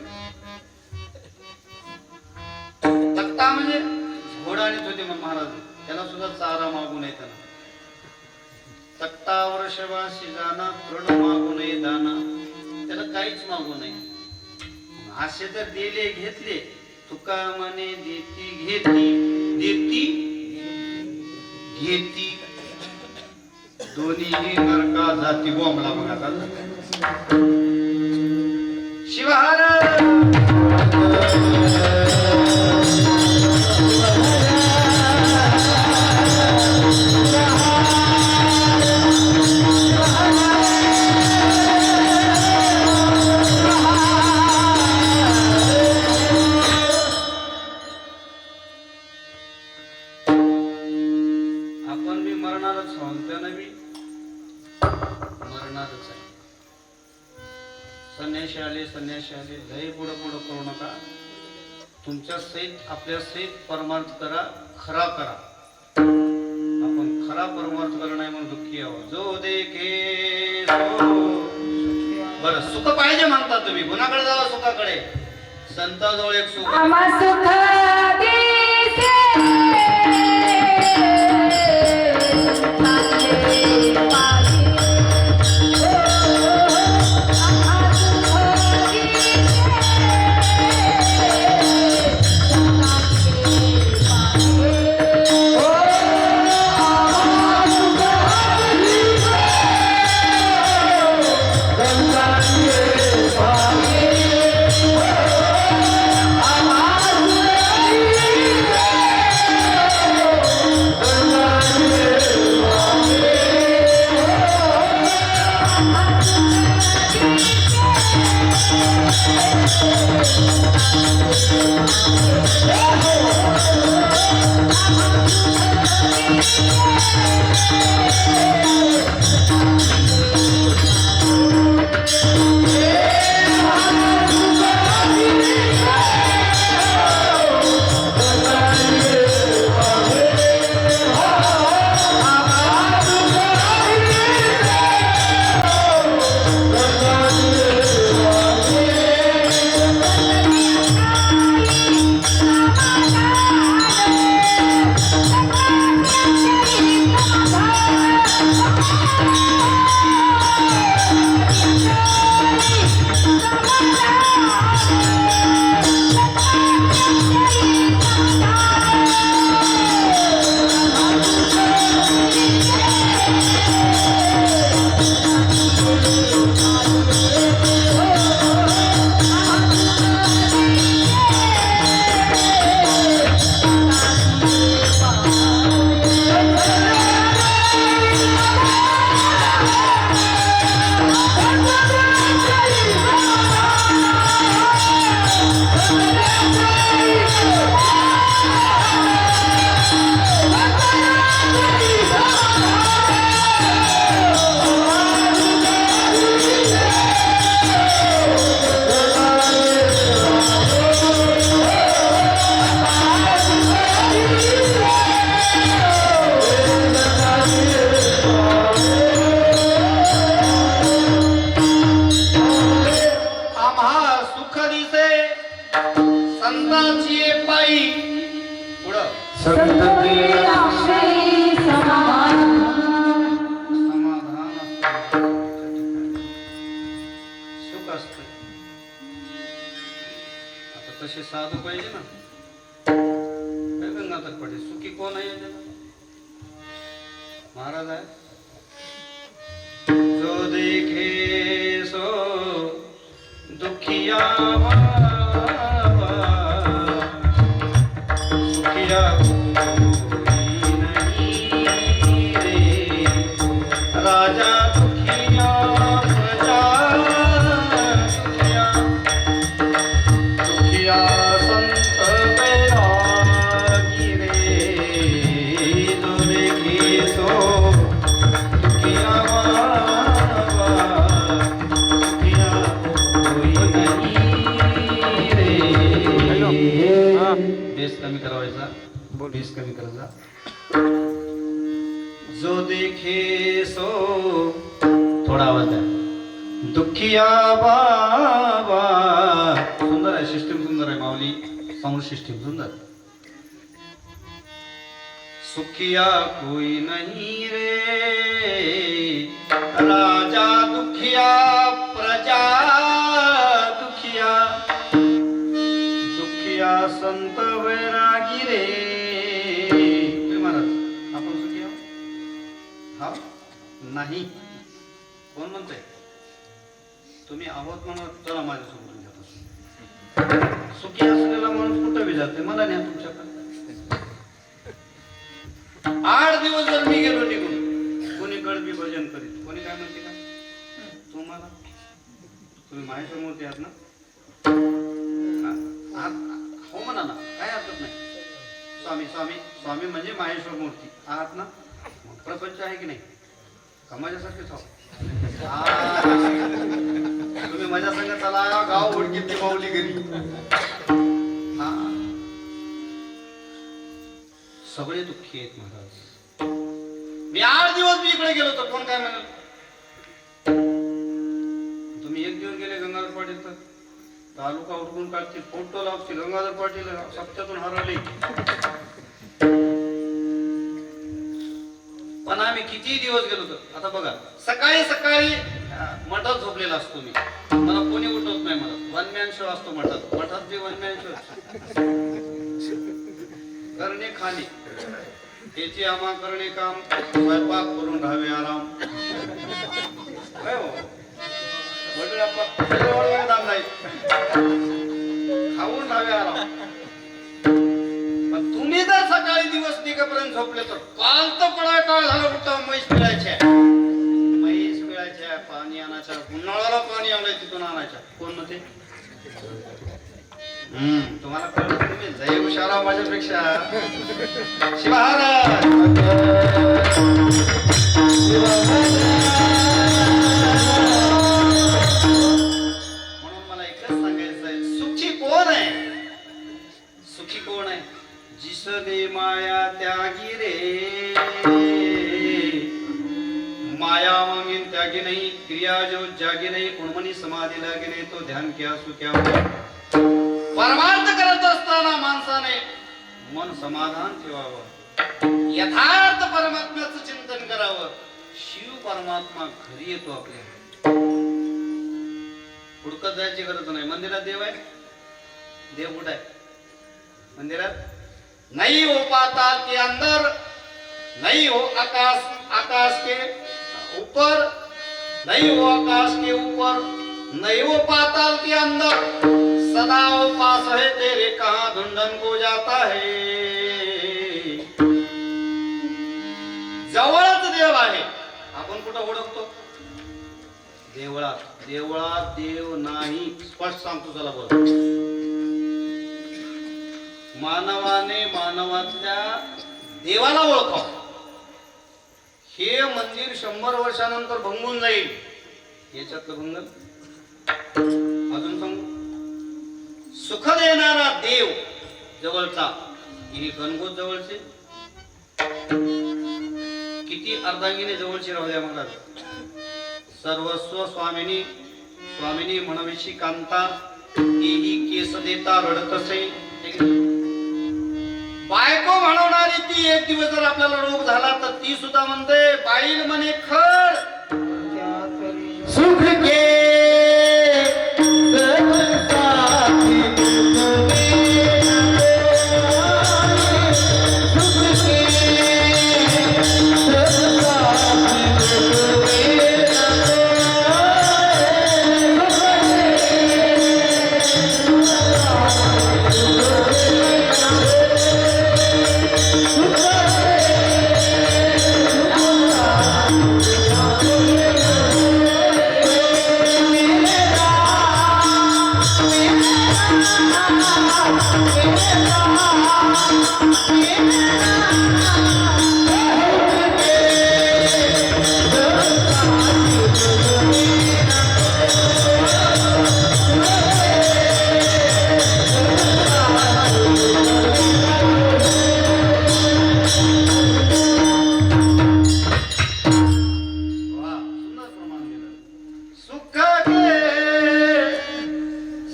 तक्ता म्हणजे घोडा आणत होते मग महाराज त्याला सुद्धा चारा मागू नये त्यांना तक्ता वर्षवासी जाना तृण मागू नये दाना त्याला काहीच मागू नये असे तर दिले घेतले तुका म्हणे देती घेती घेती दोन्ही नरका जाती बॉम्बला बघा शिवहार आपण मी मरणारच आहोत त्यानं मी मरणारच आहे संन्याशी आले लय पुढं करू नका तुमच्या सहित आपल्या सहित परमार्थ करा खरा करा आपण खरा परमार्थ करा नाही म्हणून दुःखी आहोत जो देखे बरं सुख पाहिजे म्हणता तुम्ही कुणाकडे जावा सुखाकडे संताजवळ एक सुख
आम्हा सुख दिसे
दुःख दिसे संतांची ये पायी पुढं
संतती
आश्रयी समाधान
समाधान असतं सुख असत. आता तसे साधू पाहिजे ना. काय गंगाधर पाटील सुखी कोण आहे जगात? महाराज आहे. जो देखे सो दुखिया बाबा, सुखिया कोई नहीं रे. राजा दुखिया प्रजा दुखिया, दुखिया संत बैरागी रे. जो देखे सो दुखिया बाबा, सुखिया कोई नहीं रे.
हा
बेस कमी करावायचा.
बोल.
बेस कमी करायचा. जो देखे सो थोडा आवाज द्या. दुखिया बाबा. सुंदर आहे सिस्टीम, सुंदर आहे माऊली. साऊंड सिस्टीम सुंदर. सुखिया कोई नहीं रे. राजा दुखिया प्रजा दुखिया, दुखिया संत वैरागी रे. तुम्ही महाराज आपण सुखी आहोत? हा नाही. कोण म्हणतंय? तुम्ही आहोत म्हणून चला माझ्यासोबत तुमच्यापासून. सुखी असलेला माणूस कुठं बी जाते. मला न्या तुमच्याकडे. 8 दिवस जर मी गेलो निघून, कोणी गडबी भजन करीत, कोणी काय म्हणते का तुम्हाला? तुम्ही माहेश्वर मूर्ती आहात ना? हो म्हणा ना, काय हरकत नाही. स्वामी स्वामी स्वामी म्हणजे माहेश्वर मूर्ती आहात ना? मग प्रपंच आहे की नाही? का माझ्यासारखेच आहो? तुम्ही माझ्या संग चला, गाव ओळखीत ती माऊली घरी. हा, सगळे दुःखी आहेत महाराज. मी 8 दिवस मी इकडे गेलो तर कोण काय म्हणाल? तुम्ही 1 दिवस गेले गंगाधर पाटील तर तालुका उडकून काढतील, फोटो लावतील. गंगाधर पाटील सप्त्यातून हरवले. पण आम्ही किती दिवस गेलो तर आता बघा, सकाळी सकाळी मठात झोपलेला असतो मी. मला कोणी उठवत नाही. मला वन मॅन शो असतो मठात. मठात बी वन मॅन शो. करणे खाणे त्याची आम्हा करणे काम, स्वयंपाक करून राहावे आराम. काय हो वडील आपला दाम नाही, खाऊन राहावे आराम. पण तुम्ही जर सकाळी दिवस निघेपर्यंत झोपले तर काल तर पळा काळ झालं कुठं. म्हैस पिळायच्या, म्हैस पिळायच्या, पाणी आणायच्या, उन्हाळ्याला पाणी आणलंय तिथून आणायच्या. कोण म्हणते? तुम्हाला कळलं? तुम्ही जय हुशारा माझ्यापेक्षा. शिवहाराज म्हणून मला एकच सांगायचं आहे, सुखी कोण आहे? सुखी कोण आहे? जिसने माया त्यागी रे. माया मांगीन त्यागी नाही, क्रिया जो जागी नाही, उन्मनी समाधी लागे नाही, तो ध्यान क्या सुख्या. परमार्थ करत असताना माणसाने मन समाधान ठेवावं, यथार्थ परमात्म्याचं चिंतन करावं. शिव परमात्मा घरी येतो आपल्या. हुडकत जायची गरज नाही. मंदिरात देव आहे. देव कुठे आहे मंदिरात? नहीं हो पाताल के अंदर, नहीं हो आकाश आकाश के ऊपर, नहीं हो आकाश के ऊपर, नहीं हो पाताल के अंदर, सदा वो पास है तेरे, कहां ढूंढन को जाता है. जवळच देव आहे. आपण कुठं ओळखतो? देवळात. देवळात देव नाही. स्पष्ट सांगतो, चला बोला. मानवाने मानवातल्या देवाला ओळखाव. हे मंदिर 100 वर्षानंतर भंगून जाईल. याच्यातलं भंगन अजून सांगू. सुख देणारा देव जवळचा, ही गणगोत जवळचे, किती अर्धांगिनी जवळची राहू द्या महाराज. सर्वस्व स्वामिनी, स्वामिनी म्हणविशी कांता, तेही केस देता रडतसे. बायको म्हणवणारी ती एक दिवस जर आपल्याला रोग झाला तर ती सुद्धा म्हणते बाईल म्हणे खड
सुख के सब साथी तुम्हें सुख के सब साथी
वा, सुंदर प्रमाण दिलं. सुख के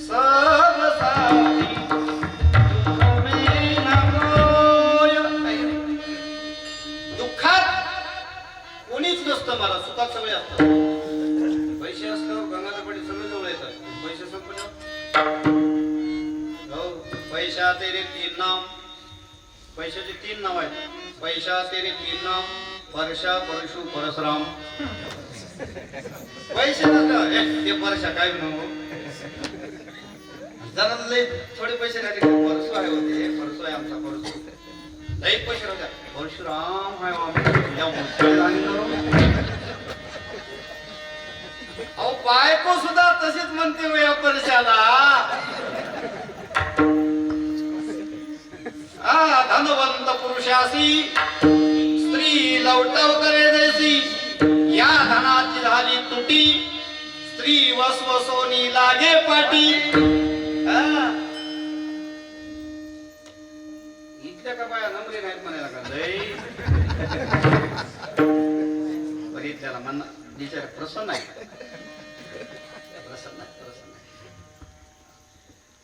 सब साथी तुम्हें न कोय. दुःखात कोणीच नसतं मला, सुखात सगळे असतात. पैसे असल्यावर गंगाधरपडी सगळे जवळ येतात. पैसे संपल्यावर हो, पैसा तेरे तीन नाम. पैशाचे तीन नाव आहेत. पैसा तेरे तीन नाम, परशा परशु परशुराम. पैसे नसल्यावर ते परशा काय म्हणू, जरा लय थोडे पैसे राहिले की परशु आहे होते, परशु आहे आमचा परशु. लई पैसे राहत्या परशुराम आहे आम्ही या मुलगी आणि अहो बायको सुद्धा तशीच म्हणते हो या परशाला. धनवंत पुरुषासी स्त्री लवटव करे जैसी, या धनाची झाली तुटी, स्त्री वसवसोनी लागे पाटी. इथल्या का बाया नमरी नाहीत म्हणायला का लय बरी त्याला म्हणा बिचार प्रसन्न आहे. प्रसन्न आहे, प्रसन्न आहे.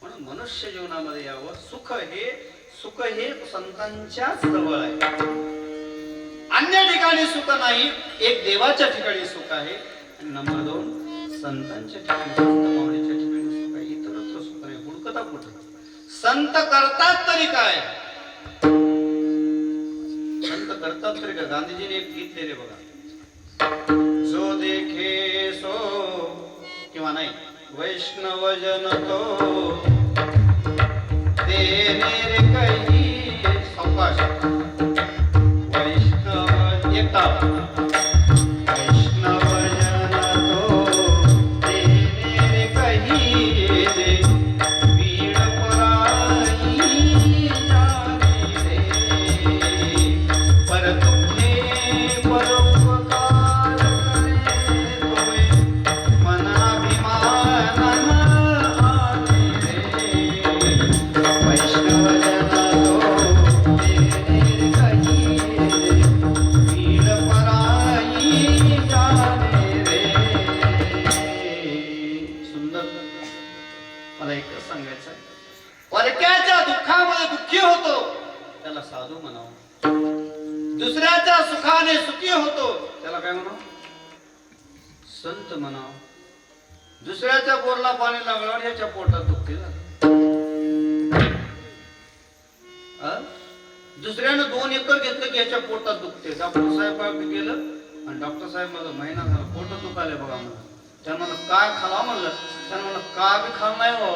म्हणून मनुष्य जीवनामध्ये यावं. सुख हे संतांच्याच जवळ आहे. अन्य ठिकाणी सुख नाही. एक देवाच्या ठिकाणी सुख आहे आणि नंबर 2 संतांच्या ठिकाणी, संत माऊलीच्या ठिकाणी सुख आहे. इतरत्र सुख नाही. हुडकता कुठं? संत करतात तरी काय? संत करतात तरी काय? गांधीजीने एक गीत लिहिले बघा, जो देखे सो किंवा नाही वैष्णव जन तो तेरे कही सावकाश. वैष्णव एकटा वैष्णव जन तो तेरे कही दे, पीड पराई जाने रे, पर तुमने परोपकार करे तोय, मनाभिमान आने रे. वैष्णव जन तो तेरे कही दे, पीड पराई जाने रे. सुंदर. मला एक सांगायचं आहे, परक्याच्या दुःखामध्ये दुःखी होतो त्याला साधू म्हणावं. दुसऱ्याच्या सुखाने सुखी होतो त्याला काय म्हणावं? संत म्हणावं. दुसऱ्याच्या बोरला पाणी लागल्यावर याच्या पोटात दुखते झालं. दुसऱ्यानं 2 एकर घेतलं की याच्या पोटात दुखते. डॉक्टर साहेब गेलं आणि डॉक्टर साहेब माझं महिना झाला पोट दुखायला बघा म्हणलं. त्यानं म्हणलं काय खाला म्हणलं. त्यानं म्हणलं का बी खाल नाही हो.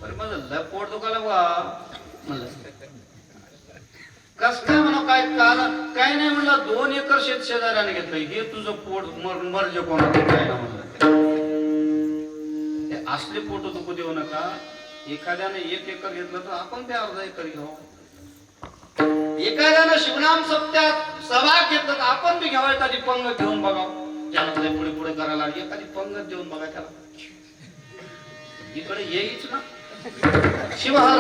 अरे माझं लय पोट दुखायला बघा म्हणलं. कस काय म्हणा काय कारण काय नाही म्हणलं. 2 एकर शेत शेजाऱ्याने घेतलं. हे तुझं पोट मर्ज कोणाला काय ना म्हणलं. ते असले पोट दुखू देऊ नका. एखाद्याने 1 एकर घेतलं तर आपण ते अर्धा एकर घ्यावं. एखाद्यानं शिवनाम सप्त्यात सहभाग घेतला तर आपण बी घ्यावा. एखादी पंगत घेऊन बघा. त्याला पुढे पुढे करायला लागली. एखादी पंगत देऊन बघा त्याला. इकडे येईच ना शिवहर.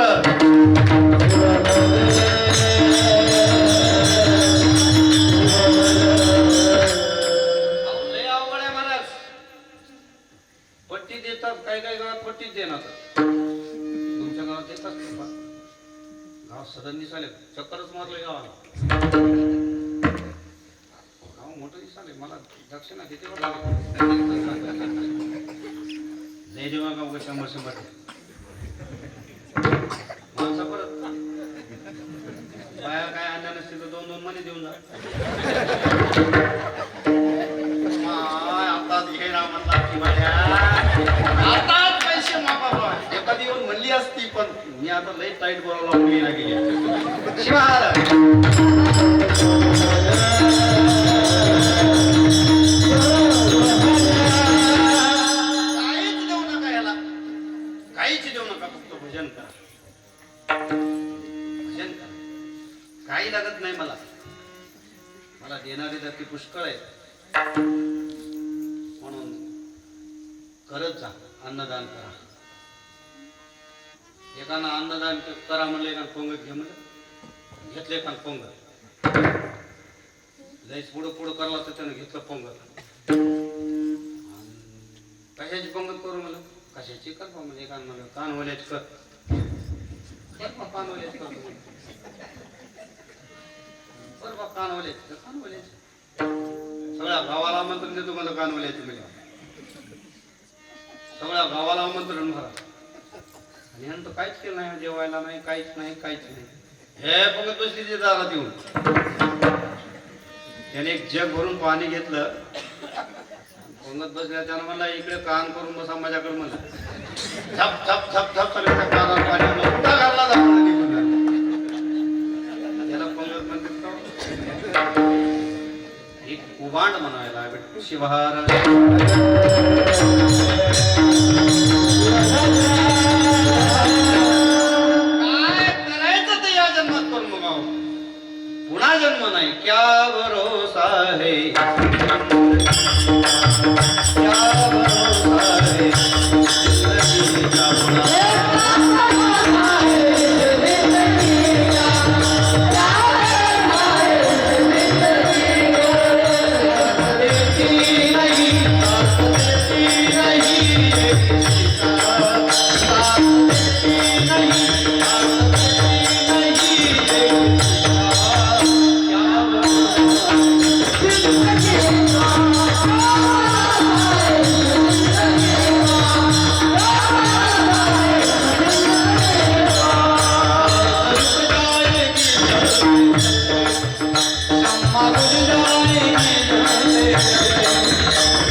लय अवघड आहे महाराज. पट्टी देतात काय काय गावात पट्टीच देणार तुमच्या गावात येत असतं का? गाव सदन दिसाले चक्करच मारले गावाला गाव मोठं दिसाले मला दक्षिणा किती लय देवा गाव 100 माणसा परत बाया काय आणल्या नसतील तर 2-2 महिने देऊन जा आताच घे ना म्हणला आताच पैसे मापा एखादी येऊन म्हणली असती पण मी आता लई टाईट बोलावला मुलीला गेली शिवाय काहीच देऊ नका याला काहीच देऊ नका फक्त भजन करा भजन करा काही लागत नाही मला मला देणारी धरती पुष्कळ आहे म्हणून करत जा अन्नदान करा एकानं अन्नदान करा म्हणलं एकानं पोंग घे म्हणलं घेतलं एकानं पोंग लईच पुढं पुढं करला तर त्यानं घेतलं पोंग कशाची पंगत करू म्हणलं कशाची कर म्हणजे एकानं म्हणलं कानवल्याच कर कानवल्याच कर बरं बा कानवल्याच कानवल्याच सगळ्या गावाला आमंत्रण देतो मला कानवल्याचं मिळालं सगळ्या गावाला आमंत्रण भरा आणि नंतर काहीच केलं नाही जेवायला नाही काहीच नाही हे पंगत बसली ते दारात येऊन त्याने एक जग भरून पाणी घेतलं पंगत बसल्या त्यानं म्हणला इकडे कान करून बसा माझ्याकडे म्हणलं झप झप झप झप सगळ्या कानात पाणी उठा घालला त्याला पंगत म्हणतात एक उभांड म्हणायला शिवहार पुन्हा जन्म नाही क्या भरोसा है क्या भरोसा है जिंदगी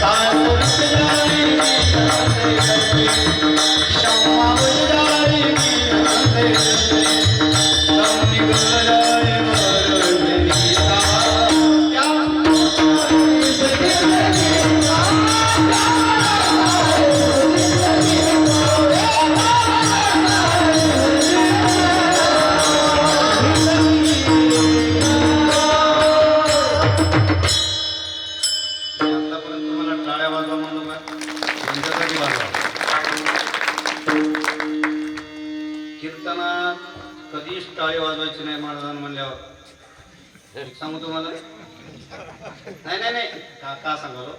का कीर्तनात कधीच टाळी वाजवायची नाही महाराजांना म्हणल्यावर सांगू तुम्हाला नाही नाही नाही का सांगालो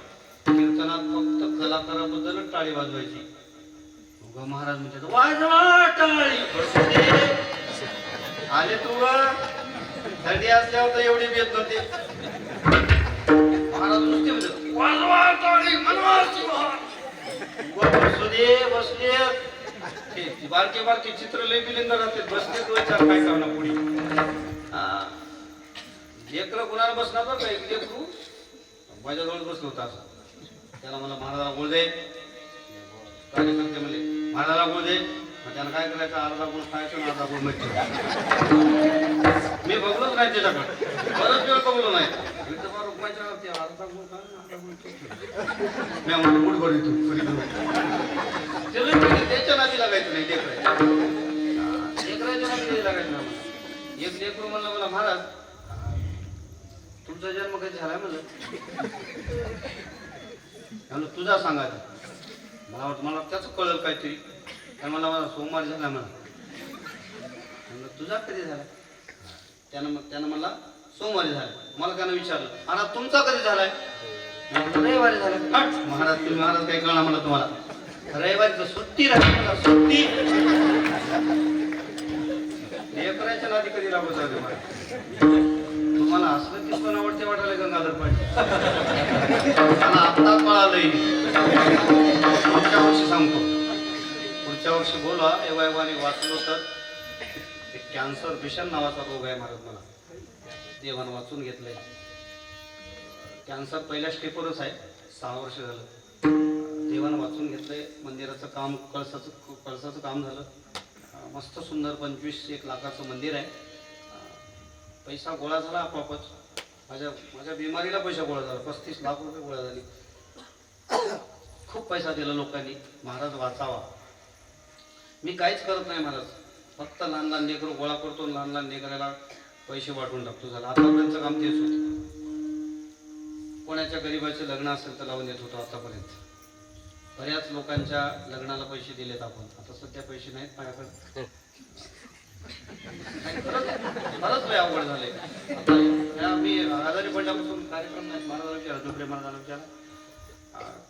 कीर्तनात फक्त कलाकाराबद्दलच टाळी वाजवायची महाराज म्हणतात वाजवा टाळी आले तू थंडी असल्यावर तर एवढी बेत नव्हते महाराज नुसते म्हणतात वाजवा टाळी मनवा बसले बारके बारके चित्र लय बिलिंद राहते बसले विचार काय करणार पुढे लेकरं कुणाला बसणार बरं का एक लेकरू माझ्याजवळ बसलो होता असं त्याला मला महाराजाला गोळ दे कार्यकर्ते म्हणले महाराजाला गोळ दे मग त्याला काय करायचं अर्धा गोळ खायचं अर्धा गोळ मच्छी मी बघलोच नाही त्याच्याकडे बरंच वेळ बघलो नाही रुक्माच्या अर्धा गोळ खा अर्धा गोळ मी म्हणतो गुड गोड येतो त्याच्या नादी लागायचं नाही लेकराच्या नादी लागायचं नाही एक लेकरू म्हणलं मला महाराज तुमचा जन्म कधी झालाय म्हणलं तुझा सांगायचा मला वाटतं मला त्याच कळलं काहीतरी कारण मला सोमवार झाला म्हणलं तुझा कधी झाला त्यानं मला सोमवारी झाला मला त्यानं विचारलं आणि तुमचा कधी झालाय रविवारी झाला महाराज तुम्ही महाराज काही कळणार म्हणलं तुम्हाला रविवारीचं सुट्टी राहते मला सुट्टी. लेकराच्या नादी कधी लागू चालू तुम्हाला असलं किती आवडते वाटायला गंगाधर पाटील. मला आत्ताच कळालंय. पुढच्या वर्षी सांगतो. पुढच्या वर्षी बोला एवायवानी वाचलो तर कॅन्सर भीषण नावाचा रोग आहे महाराज. मला देवानं वाचून घेतलंय. कॅन्सर पहिल्या स्टेपवरच आहे. 6 वर्ष झालं देवानं वाचून घेतलंय. मंदिराचं काम कळसाचं काम झालं. मस्त सुंदर 25-1 लाखाचं मंदिर आहे. पैसा गोळा झाला आपोआपच. माझ्या बिमारीला पैसा गोळा झाला. 35 लाख रुपये गोळा झाले. खूप पैसा दिला लोकांनी. महाराज वाचावा. मी काहीच करत नाही महाराज. फक्त लहान लहान लेकरं गोळा करतो. लहान लहान लेकराला पैसे वाटून टाकतो. झालं आतापर्यंतचं काम तेच होतं. कोणाच्या गरीबाचे लग्न असेल तर लावून देत होतो आतापर्यंत. बऱ्याच लोकांच्या लग्नाला पैसे दिलेत आपण. आता सध्या पैसे नाहीत माझ्याकडे. खरंच लय अवघड झालंय. आता मी आजारी पडल्यापासून कार्यक्रम नाहीत. महाराजांना विचारा, दुसरे महाराजांना विचारा.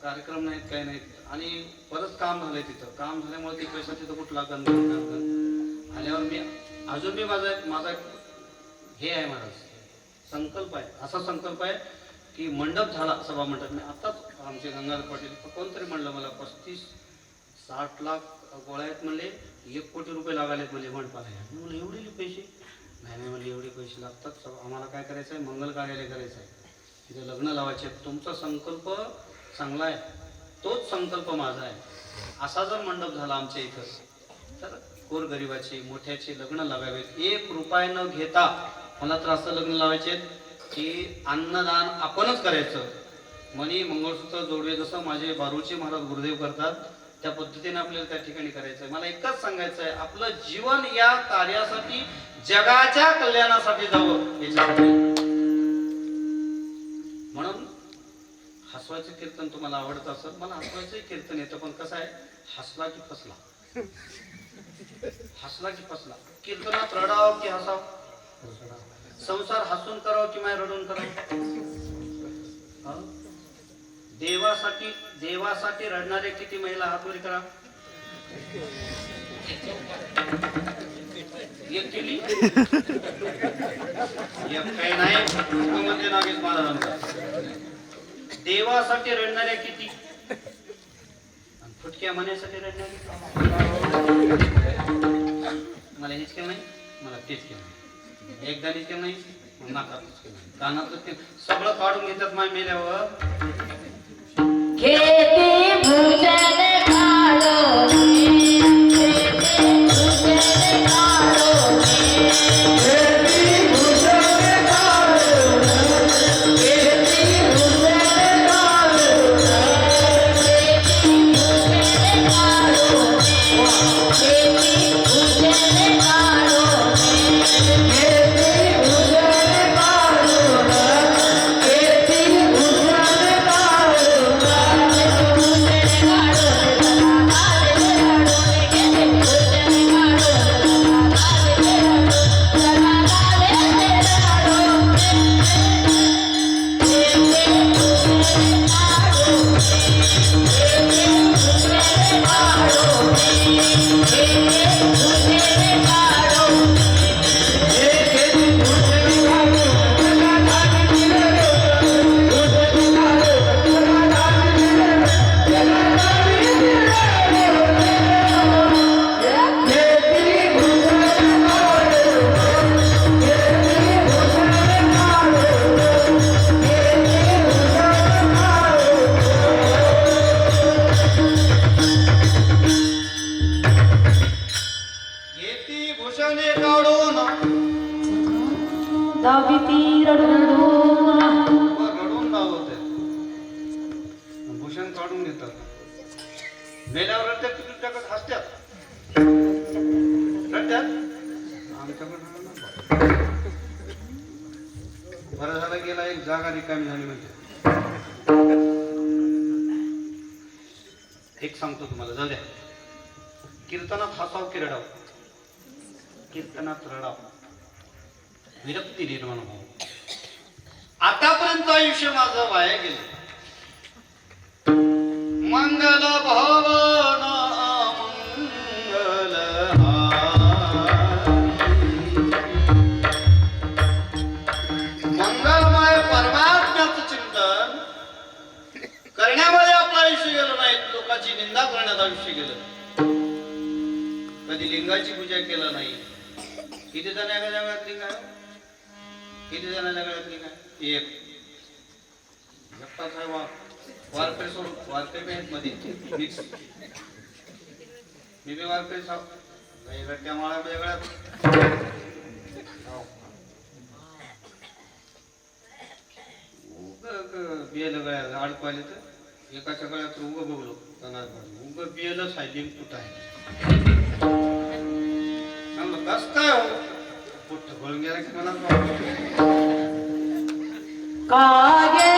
कार्यक्रम नाहीत काही नाहीत. आणि बरंच काम झालंय तिथं. काम झाल्यामुळे ते पैसा तिथं कुठला गण आल्यावर मी अजून मी माझा हे आहे महाराज संकल्प आहे. असा संकल्प आहे की मंडप झाला सभा मंडप. मी आताच आमचे गंगाधर पाटील कोणतरी म्हणलं मला 35-60 लाख गोळ्या आहेत म्हणले. 1 कोटी रुपये लागालेत म्हणजे मंडपाला. म्हणलं एवढे पैसे नाही म्हणले एवढे पैसे लागतात. आम्हाला काय करायचं आहे मंगल कार्यालय करायचं आहे. तिथे लग्न लावायचे. तुमचा संकल्प चांगला आहे. तोच संकल्प माझा आहे. असा जर मंडप झाला आमच्या इथं तर गोरगरिबाचे मोठ्याचे लग्न लावावेत. 1 रुपया न घेता. मला तर असं लग्न लावायचे की अन्नदान आपणच करायचं. मणी मंगळसूत्र जोडवे जसं माझे बारूचे महाराज गुरुदेव करतात त्या पद्धतीने आपल्याला त्या ठिकाणी करायचं आहे. मला एकच सांगायचं आहे आपलं जीवन या कार्यासाठी जगाच्या कल्याणासाठी जावं याच्यासाठी. म्हणून हसवायचं कीर्तन तुम्हाला आवडत असेल. मला हसवायचं कीर्तन येतं. पण कसं आहे हसला की फसला. हसला की फसला. कीर्तनात रडावं की हसाव. संसार हसून करावं की माय रडून करावं. देवासाठी रडणारे किती महिला हातवरी करा. एक केली एक काही नाही म्हणजे नागेश महाराजांचा. देवासाठी रडणाऱ्या किती फुटक्या मनासाठी रडणारे. मला हेच केलं नाही मला तेच केलं नाही. एकदा केलं नाही नाकातच केलं नाही कानातच केलं. सगळं काढून घेतात माय मेल्यावर.
खेती भूषण काढो भूषण काढो दाविती रडून
दावते भूषण काढून घेतात. मेल्यावर रडतात की तुझ्याकडे हसत्यात रडतात. आमच्याकडे बरं झालं गेला एक जागा रिकामी झाली म्हणजे. एक सांगतो तुम्हाला जाऊ द्या. कीर्तनात हसाव की रडाव. कीर्तनात रडाव. विरक्ती निर्माण हो. आतापर्यंत आयुष्य माझं वाया गेलं. मंगल भाव आपलं आयुष्य गेलं. कधी लिंगाची पूजा केलं नाही. किती जण एका जगात लिंग आहे? किती जणांच्या गळ्यात लिंग आहे? एक. एकटाच आहे वारकरी सोडून वारकरी आहेत मध्ये मिक्स. मी बी वारकरी साव गट्ट्या माळा वेगळ्यात बियल गळ्यात अडकवायला तर एकाच्या गळ्यात उगं बघलो उगं बियलच आहे लिंक कुठं आहे. कस काय हो कुठं गळून गेला की मला
कागे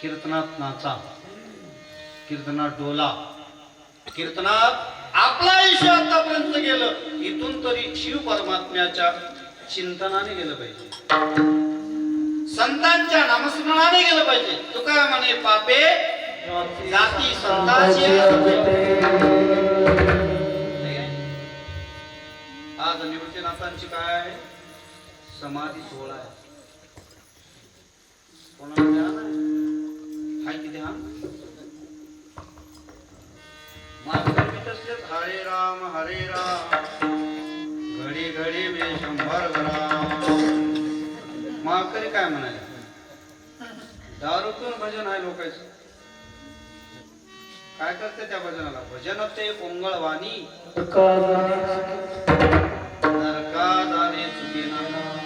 कीर्तनात नाचा, कीर्तनात डोला, कीर्तनात आपलं आयुष्य आतापर्यंत गेलं. इथून तरी शिव परमात्म्याच्या चिंतनाने गेलं पाहिजे, संतांच्या नामस्मरणाने गेलं पाहिजे. तू काय म्हणे पापे जाती संतांची. आज निवृत्तीनाथांची काय आहे? समाधी सोहळा आहे. कोणाला ध्यान आहे? हाय की ध्यान? हरे राम घडी घडी मे शंभर ग्राम. माळकरी काय म्हणाले? दारूतून भजन आहे लोकांचं. काय करते त्या भजनाला? भजन ते कोंगळवाणी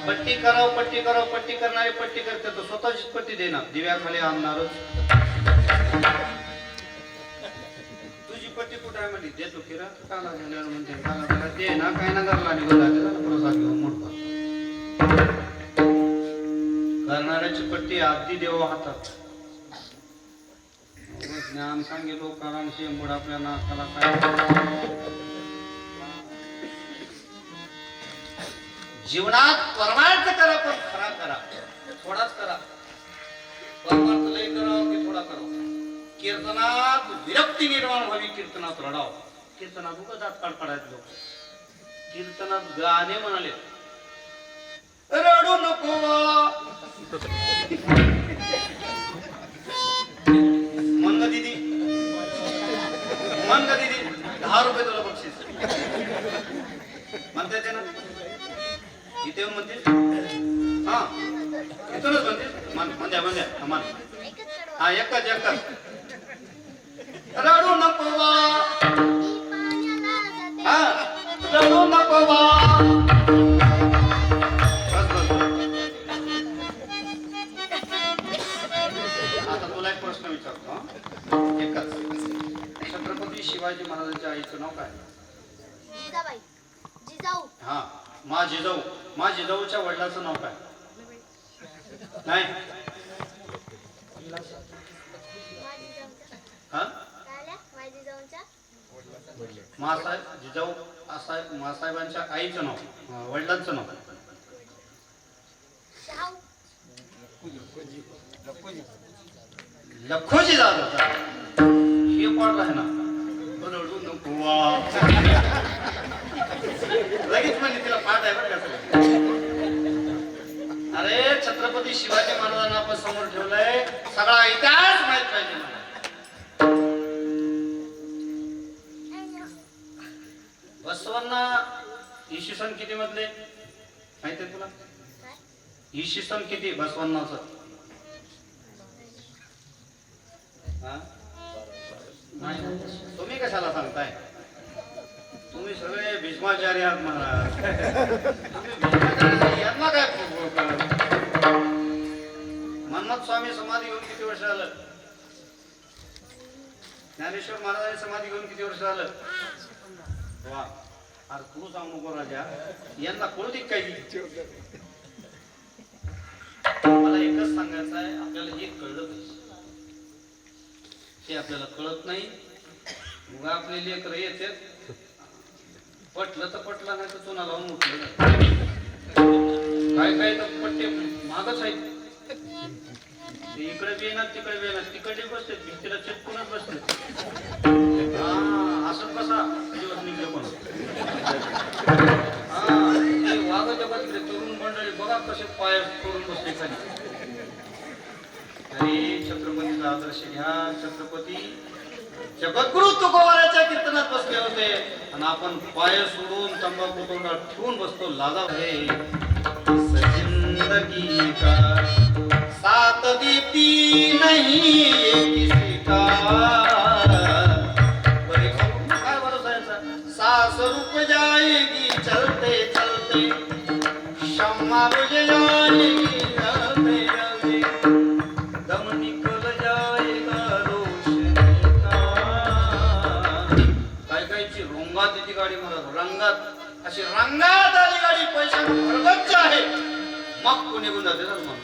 पट्टी कराव पट्टी कराव पट्टी करणारे पट्टी करते तर स्वतःचीच पट्टी देणार, दिव्याखाली आणणारच. तुझी पट्टी कुठे आहे म्हणजे देतो किरा काला झाल्यावर म्हणते काला झाला दे ना काय ना करला निघाला प्रसाद घेऊन मोठा. करणाऱ्याची पट्टी आरती देव हातात. ज्ञान सांगे लोकांना शेंबूड आपल्या नाकाला काय. जीवनात परमार्थ करा पण खरा करा, थोडाच करा. परमार्थ लय करावं की थोडा करावं. कीर्तनात विरक्ती निर्माण व्हावी, कीर्तनात रडाव. कीर्तनात उगाच दात कडकडायचे लोक. कीर्तनात गाणे म्हणाले मन का दीदी, मन का दीदी, 10 रुपये तुला बक्षीस. म्हणता येते ना? इथे येऊन म्हणते हा इथूनच म्हणते मन. हा एकच रडू नको बा, हा रडू नको बा. आता तुला एक प्रश्न विचारतो हा. एकच. छत्रपती शिवाजी महाराजांच्या आईचं नाव काय?
जिजाबाई. जिजाऊ.
हा मा जिजाऊच्या वडिलांचं नाव काय? नाही हा मासाहेब जिजाऊ मासाहेबांच्या आईचं नाव, वडिलांचं नाव. लखोजी दादा हे पाठ आहे ना. रडू नको वा. लगेच म्हणजे तिला पाठ आहे बरं का. अरे छत्रपती शिवाजी महाराजांना आपण समोर ठेवलंय, सगळा इतिहास माहित पाहिजे मला. बसवांना इसवी सन किती मधले माहिती आहे तुला? इसवी सन किती बसवांनाच? तुम्ही कशाला सांगताय? तुम्ही सगळे भीष्माचार्य आहात महाराज. यांना काय मन्मथ स्वामी समाधी घेऊन किती वर्ष झालं? ज्ञानेश्वर महाराजांनी समाधी घेऊन किती वर्ष झालं? वा. अरे तू सांगू नको राजा, यांना कळू दे काही. मला एकच सांगायचं आहे, आपल्याला हे कळलं पाहिजे. ते आपल्याला कळत नाही. मग आपले लेकर येते, पटलं तर पटलं, नाही तर चुना लावून उठलं. काय काय तर पट्टे मागच आहेत. इकडे बी येणार तिकडे बी येणार, तिकडे बसते भिंतीला चिटकूनच बसते. हा असं कसा दिवस निघले पण. हा वाघ जगात तरुण मंडळी बघा कसे पाय करून बसले खाली. तरी छत्रपतीचा आदर्श घ्या. छत्रपती जगद्गुरु तुकोबाराच्या कीर्तनात बसले होते आणि आपण पाय सोडून तंबाखू तोंडात ठेवून बसतो. लाजा है जिंदगी का साथ देती नहीं किसी का. काय भरोसा याचा? सास रुक जाएगी चलते चलते, शम्मा बुझ जाएगी चलते चलते, दम निकल जाएगा रोशनी का. काय कायची रोंगात येते गाडी महाराज, रंगात अशी रंगात आली गाडी. पैसा भरगच्च आहे, मग कोणी निघून जाते ना मग.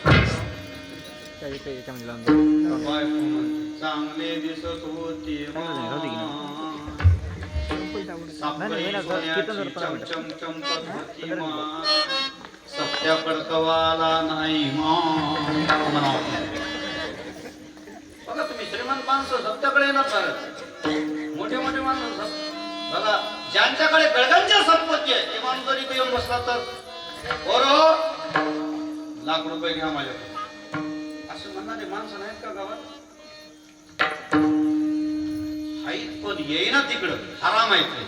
चांगले दिसत होते चमचम चमकत होती मा, सत्या पडकवाला नाही म्हणा. बघा तुम्ही श्रीमंत माणसं सत्याकडे येणार परत. मोठे मोठे माणसं बघा, ज्यांच्याकडे गळगंज संपत्ती आहे ते माणूस जरी येऊन बसला तर बरो लाख रुपये घ्या माझ्याकडे असं म्हणणारे माणसं नाहीत का गावात? हाईत पण येईना तिकडं. हराम आहे ते.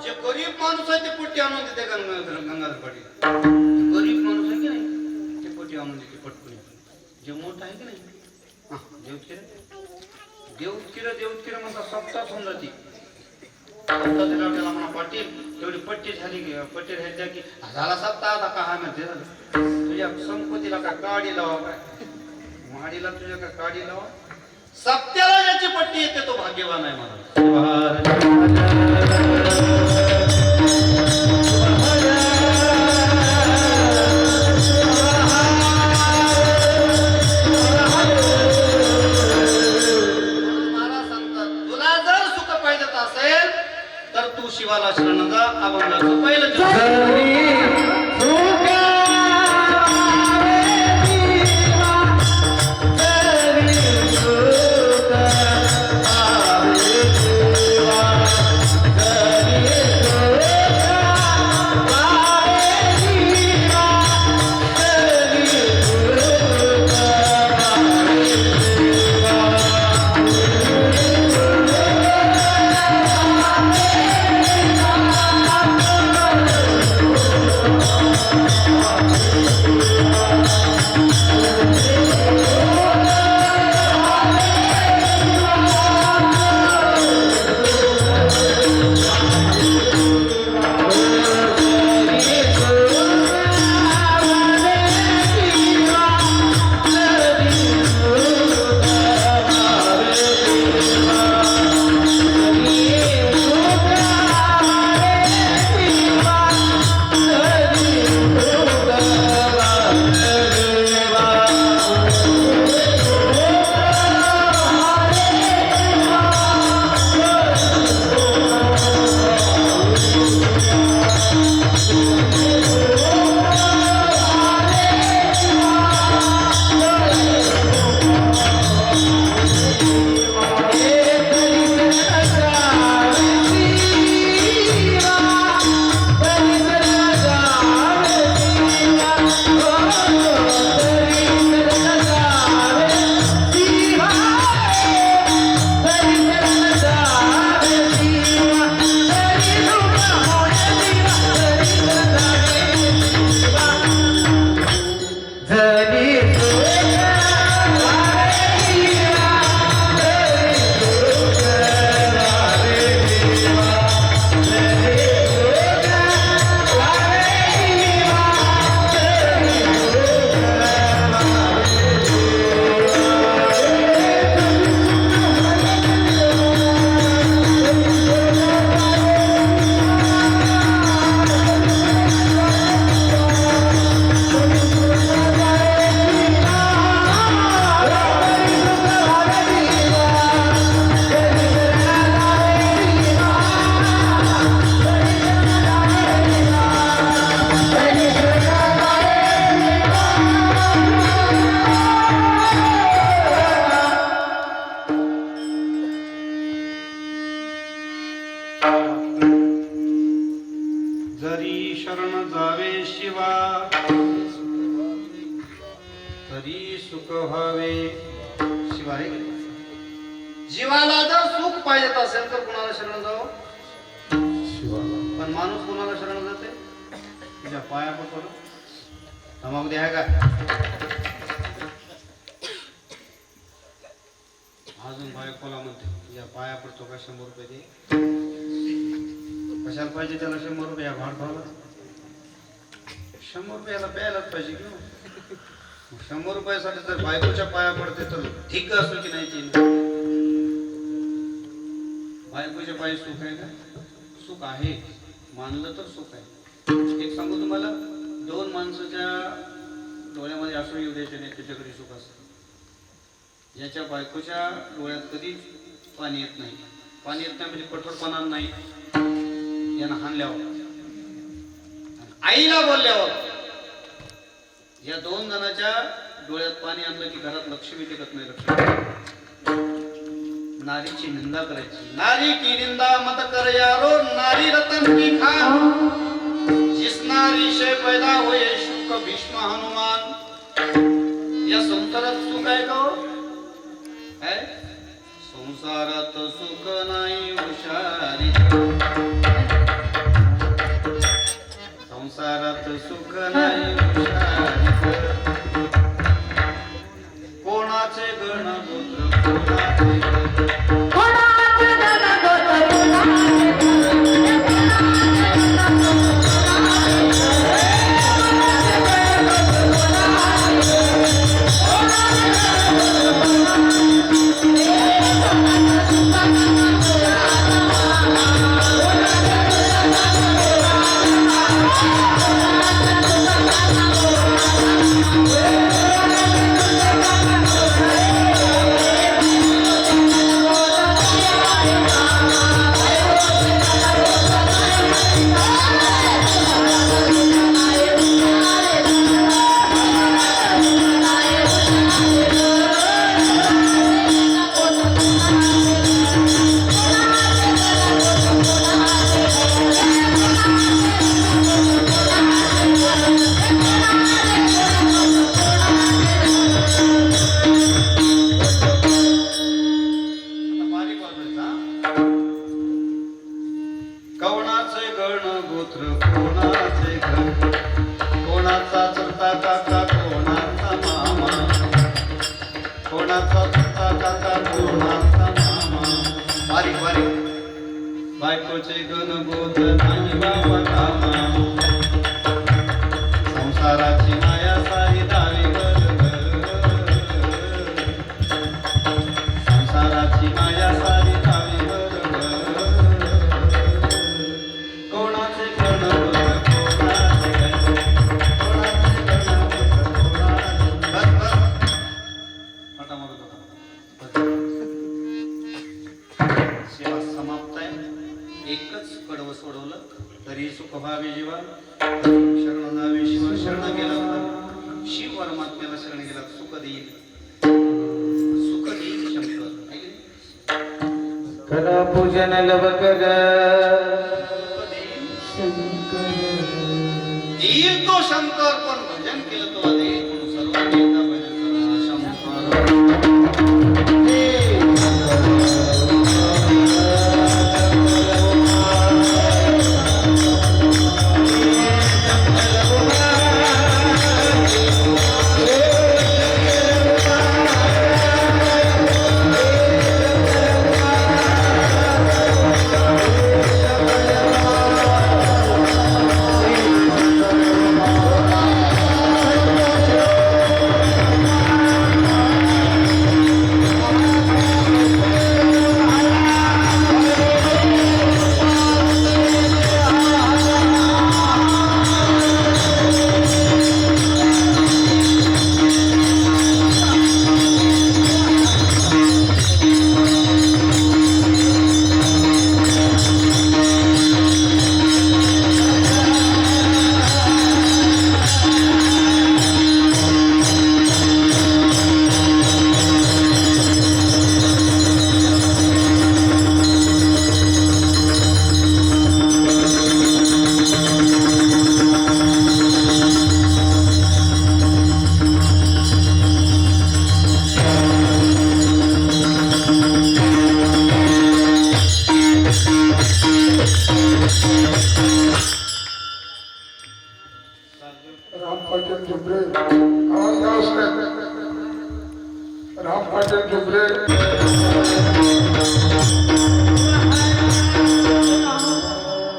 जे गरीब माणूस आहे ते पोटी आणून देते गंगाधर पाटील. गरीब माणूस आहे की नाही ते पोटी आणून देते पटकून. जे मोठं आहे की नाही देवकिरा म्हणता सप्ताह समजा ती म्हणा पाटील तेवढी पट्टी झाली की पट्टी राहायच्या की झाला सप्ताह आता का हा म्हणते तुझ्या संपत्तीला का काडी लावा, काय माडीला तुझ्या का काडी लावा. सप्त्याला ज्याची पट्टी येते तो भाग्यवान आहे मला. शिवाला शरणजा अभंगाचं पहिलं जीवा तरी सुख व्हावे. शिवा आहे की नाही? जीवाला जर सुख पाहिजे असेल तर कुणाला शरण जावं? पण माणूस कुणाला शरण जाते? तुझ्या पाया पडतो. तमाक द्या का अजून बायकोला म्हणते तुझ्या पाया पडतो का 100 रुपये दे. कशाला पाहिजे त्याला 100 रुपये? भाड भावला 100 रुपयाला प्यायलाच पाहिजे की. 100 रुपयासाठी जर बायकोच्या पाया पडते तर ठीक असो की नाही ती. बायकोच्या पायी सुख आहे का? सुख आहे, मानलं तर सुख आहे. एक सांगू तुम्हाला, 2 माणसाच्या डोळ्यामध्ये असून येऊ द्यायचे नाही त्याच्याकडे सुख असतं. ज्याच्या बायकोच्या डोळ्यात कधीच पाणी येत नाही. पाणी येत नाही म्हणजे कठोरपणा नाही, यांना हाणल्यावर आईला बोलल्यावर या 2 जणांच्या डोळ्यात पाणी आणलं की घरात लक्ष्मी टिकत नाही. लक्ष्मी नारीची निंदा करायची. नारी की निंदा मत कर यारो, नारी रतन की खान. जिस नारी से पैदा होए शुक भीष्म हनुमान. या संसारात सुख आहे का हो? है? संसारात सुख नाही हुशारी. संसारात सुख नाही हुशारी. कोणाचे गण गोत्र कोणाचे
कोणाचे गण गोत्र
बायकोचे गण गोत्र नाही बाबा कामा. संसाराची माया सारी दारी संसाराची माया सारी दारी कोणाचे गण गोत्र सेवा समाप्त आहे. एकच कडवं सोडवलं तरी सुख व्हावे जीवा. शरण जावे शिव. शरण गेला शिव परमात्म्याला शरण गेला सुख देईल. सुख देईल शंकर. है की नाही?
करा पूजन लव कर
सुख देईल तो शंकर. पण भजन केलं तो देईल. म्हणून सर्वांनी एकदा भजन करा. शंकर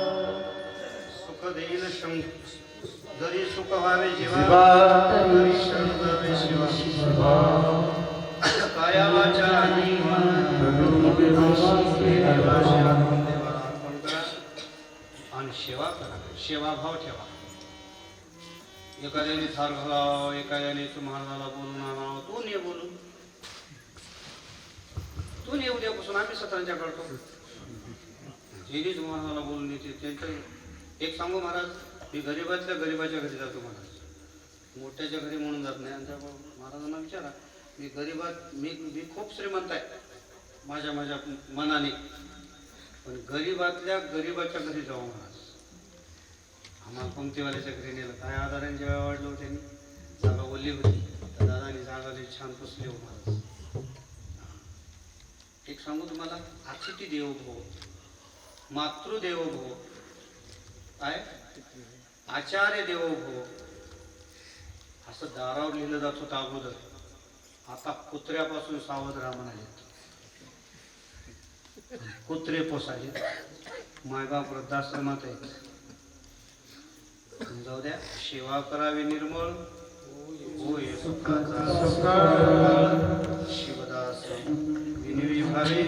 सुख देईन जरी सुख व्हावे जीवा
शिवा.
तरी शरण जावे शिवा काया वाचा आणि देवाला अर्पण करा आणि सेवा करा सेवाभाव ठेवा एखाद्याने थार घालावं एखाद्याने महाराजाला बोलून आणावं तू ने बोलून तू ने उद्यापासून आम्ही सत्रांच्या करतो जेही महाराजाला बोलून येते त्यांचं एक सांगू महाराज मी गरीबातल्या गरीबाच्या घरी जातो महाराज मोठ्याच्या घरी म्हणून जात नाही आणि त्या महाराजांना विचारा मी गरीबात मी खूप श्रीमंत आहे माझ्या मनाने पण गरीबातल्या गरीबाच्या घरी जाऊ महाराज आम्हाला पंक्तीवाल्याच्या घरी नेलं काय आधाराने जेव्हा वाढलो त्यांनी जागा ओली होती तर दादानी जागा लई छान पुसली हो महाराज एक सांगू तुम्हाला अतिथी देवो मातृदेवो भव काय आचार्य देवो भव असं दारावर लिहिलं जात होतं अगोदर आता कुत्र्यापासून सावध राहा म्हणाले कुत्रे पोसाले मायबाप वृद्धाश्रमात आहेत जाऊ द्या सेवा करावी निर्मळ होय सुखाचा शिवदास विनवी भावे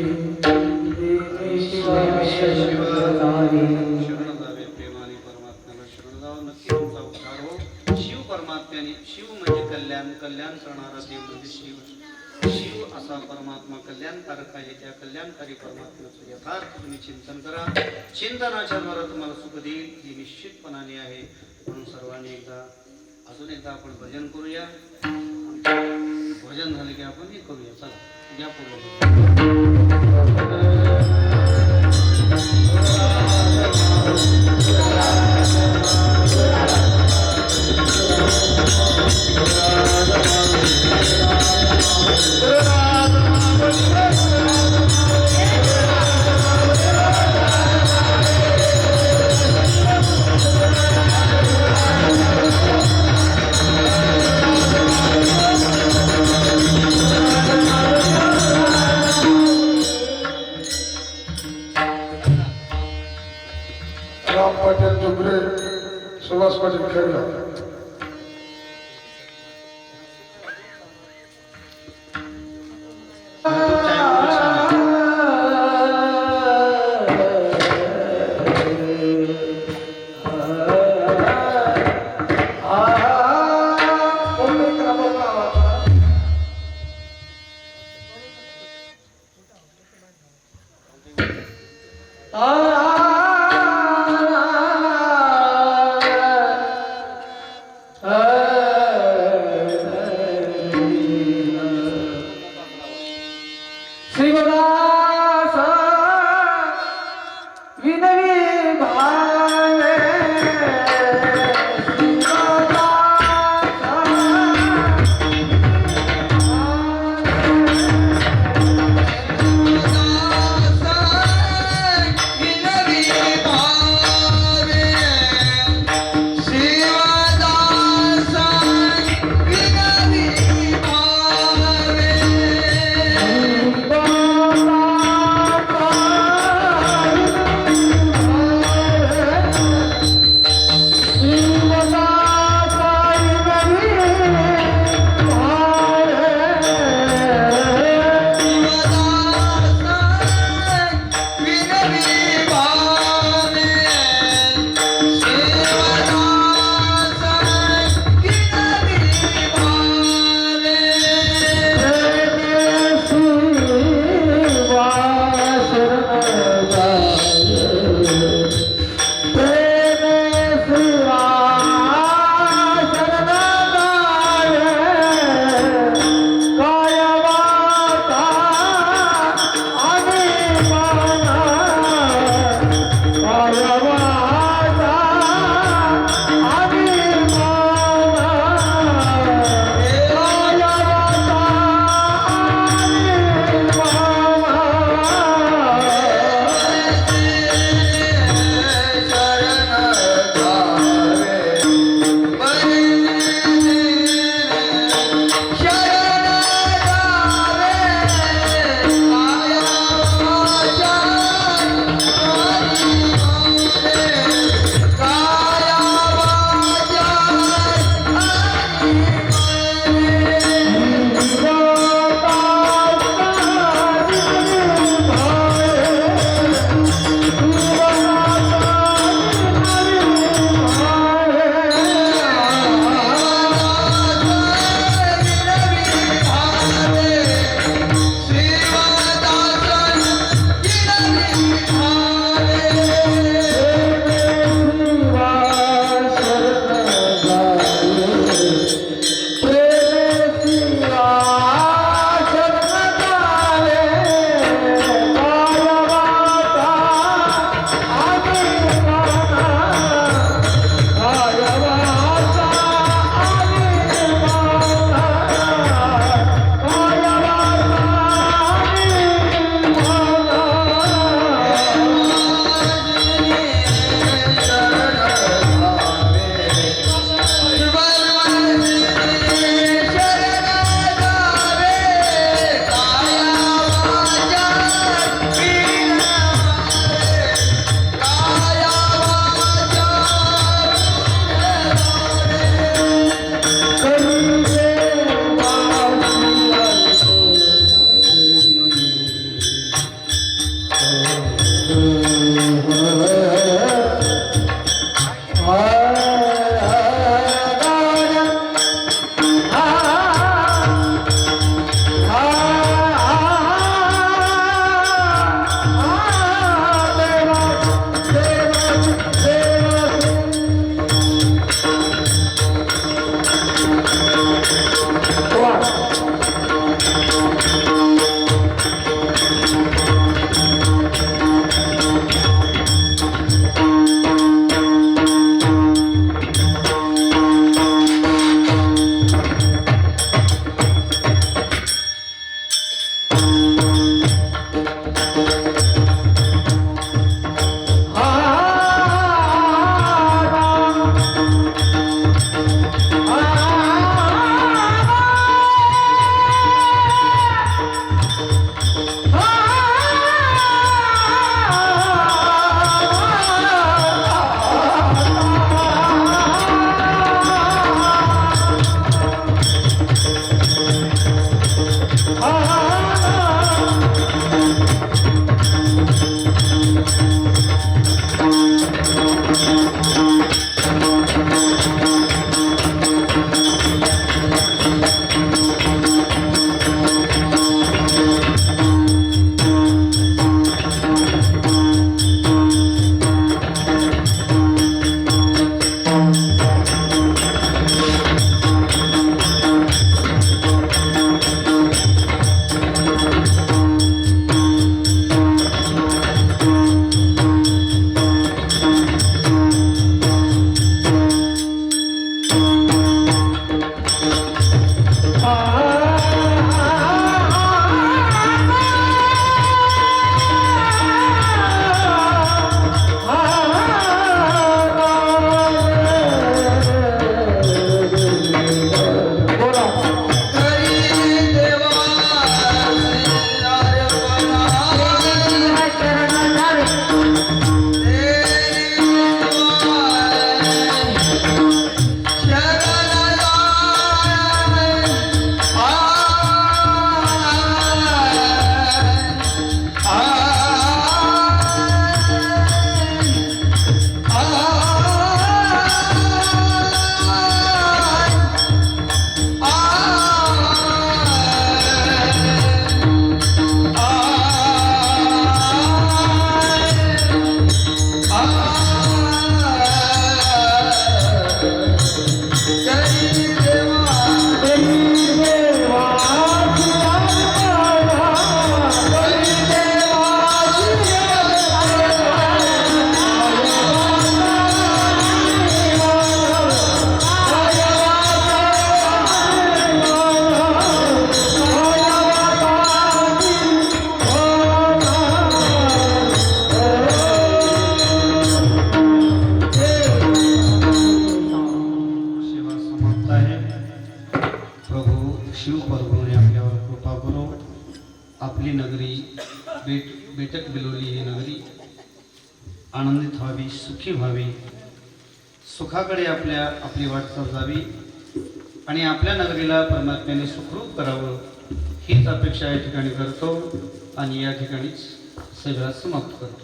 शरण जावे प्रेमाने परमात्म्याला शरण जावं नक्की तुमचा उद्धार हो शिव परमात्म्याने शिव म्हणजे कल्याण कल्याण करणारा देव म्हणजे शिव शिव असा परमात्मा कल्याणकारक आहे त्या कल्याणकारी परमात्म्याचं यथार्थ तुम्ही चिंतन करा चिंतनाच्या द्वारा तुम्हाला सुख देईल ही निश्चितपणाने आहे म्हणून सर्वांनी अजून एकदा आपण भजन करूया भजन झाले की आपण हे करूया चला या पूर्व
राम पाटील डुबरे सुभाष पाटील खेळला
श्रीवदास विनवी भावे
Bye.
नगरी बेटक बिलोली ही नगरी आनंदित व्हावी, सुखी व्हावी, सुखाकडे आपली वाटचाल जावी आणि आपल्या नगरीला परमात्म्याने सुखरूप करावं हीच अपेक्षा या ठिकाणी करतो आणि या ठिकाणीच सगळा समाप्त करतो.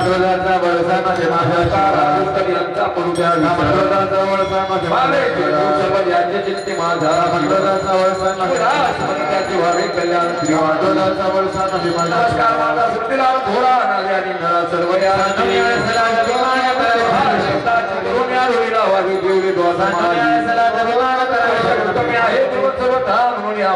मंडोदाचा वळसा माझे यांचा पुरुषा मंडोदाचा वळसा माझे यांचे चित्ते माझा मंडोदाचा वळसा त्याची व्हावे कल्याण श्री मंडोदाचा वळसा माझे नमस्कार माझा सुट्टीला घोडा नागे आणि नळा सर्व या शब्दाची करून या रोईला वावी देवली द्वासा आहे सर्व सर्व म्हणून या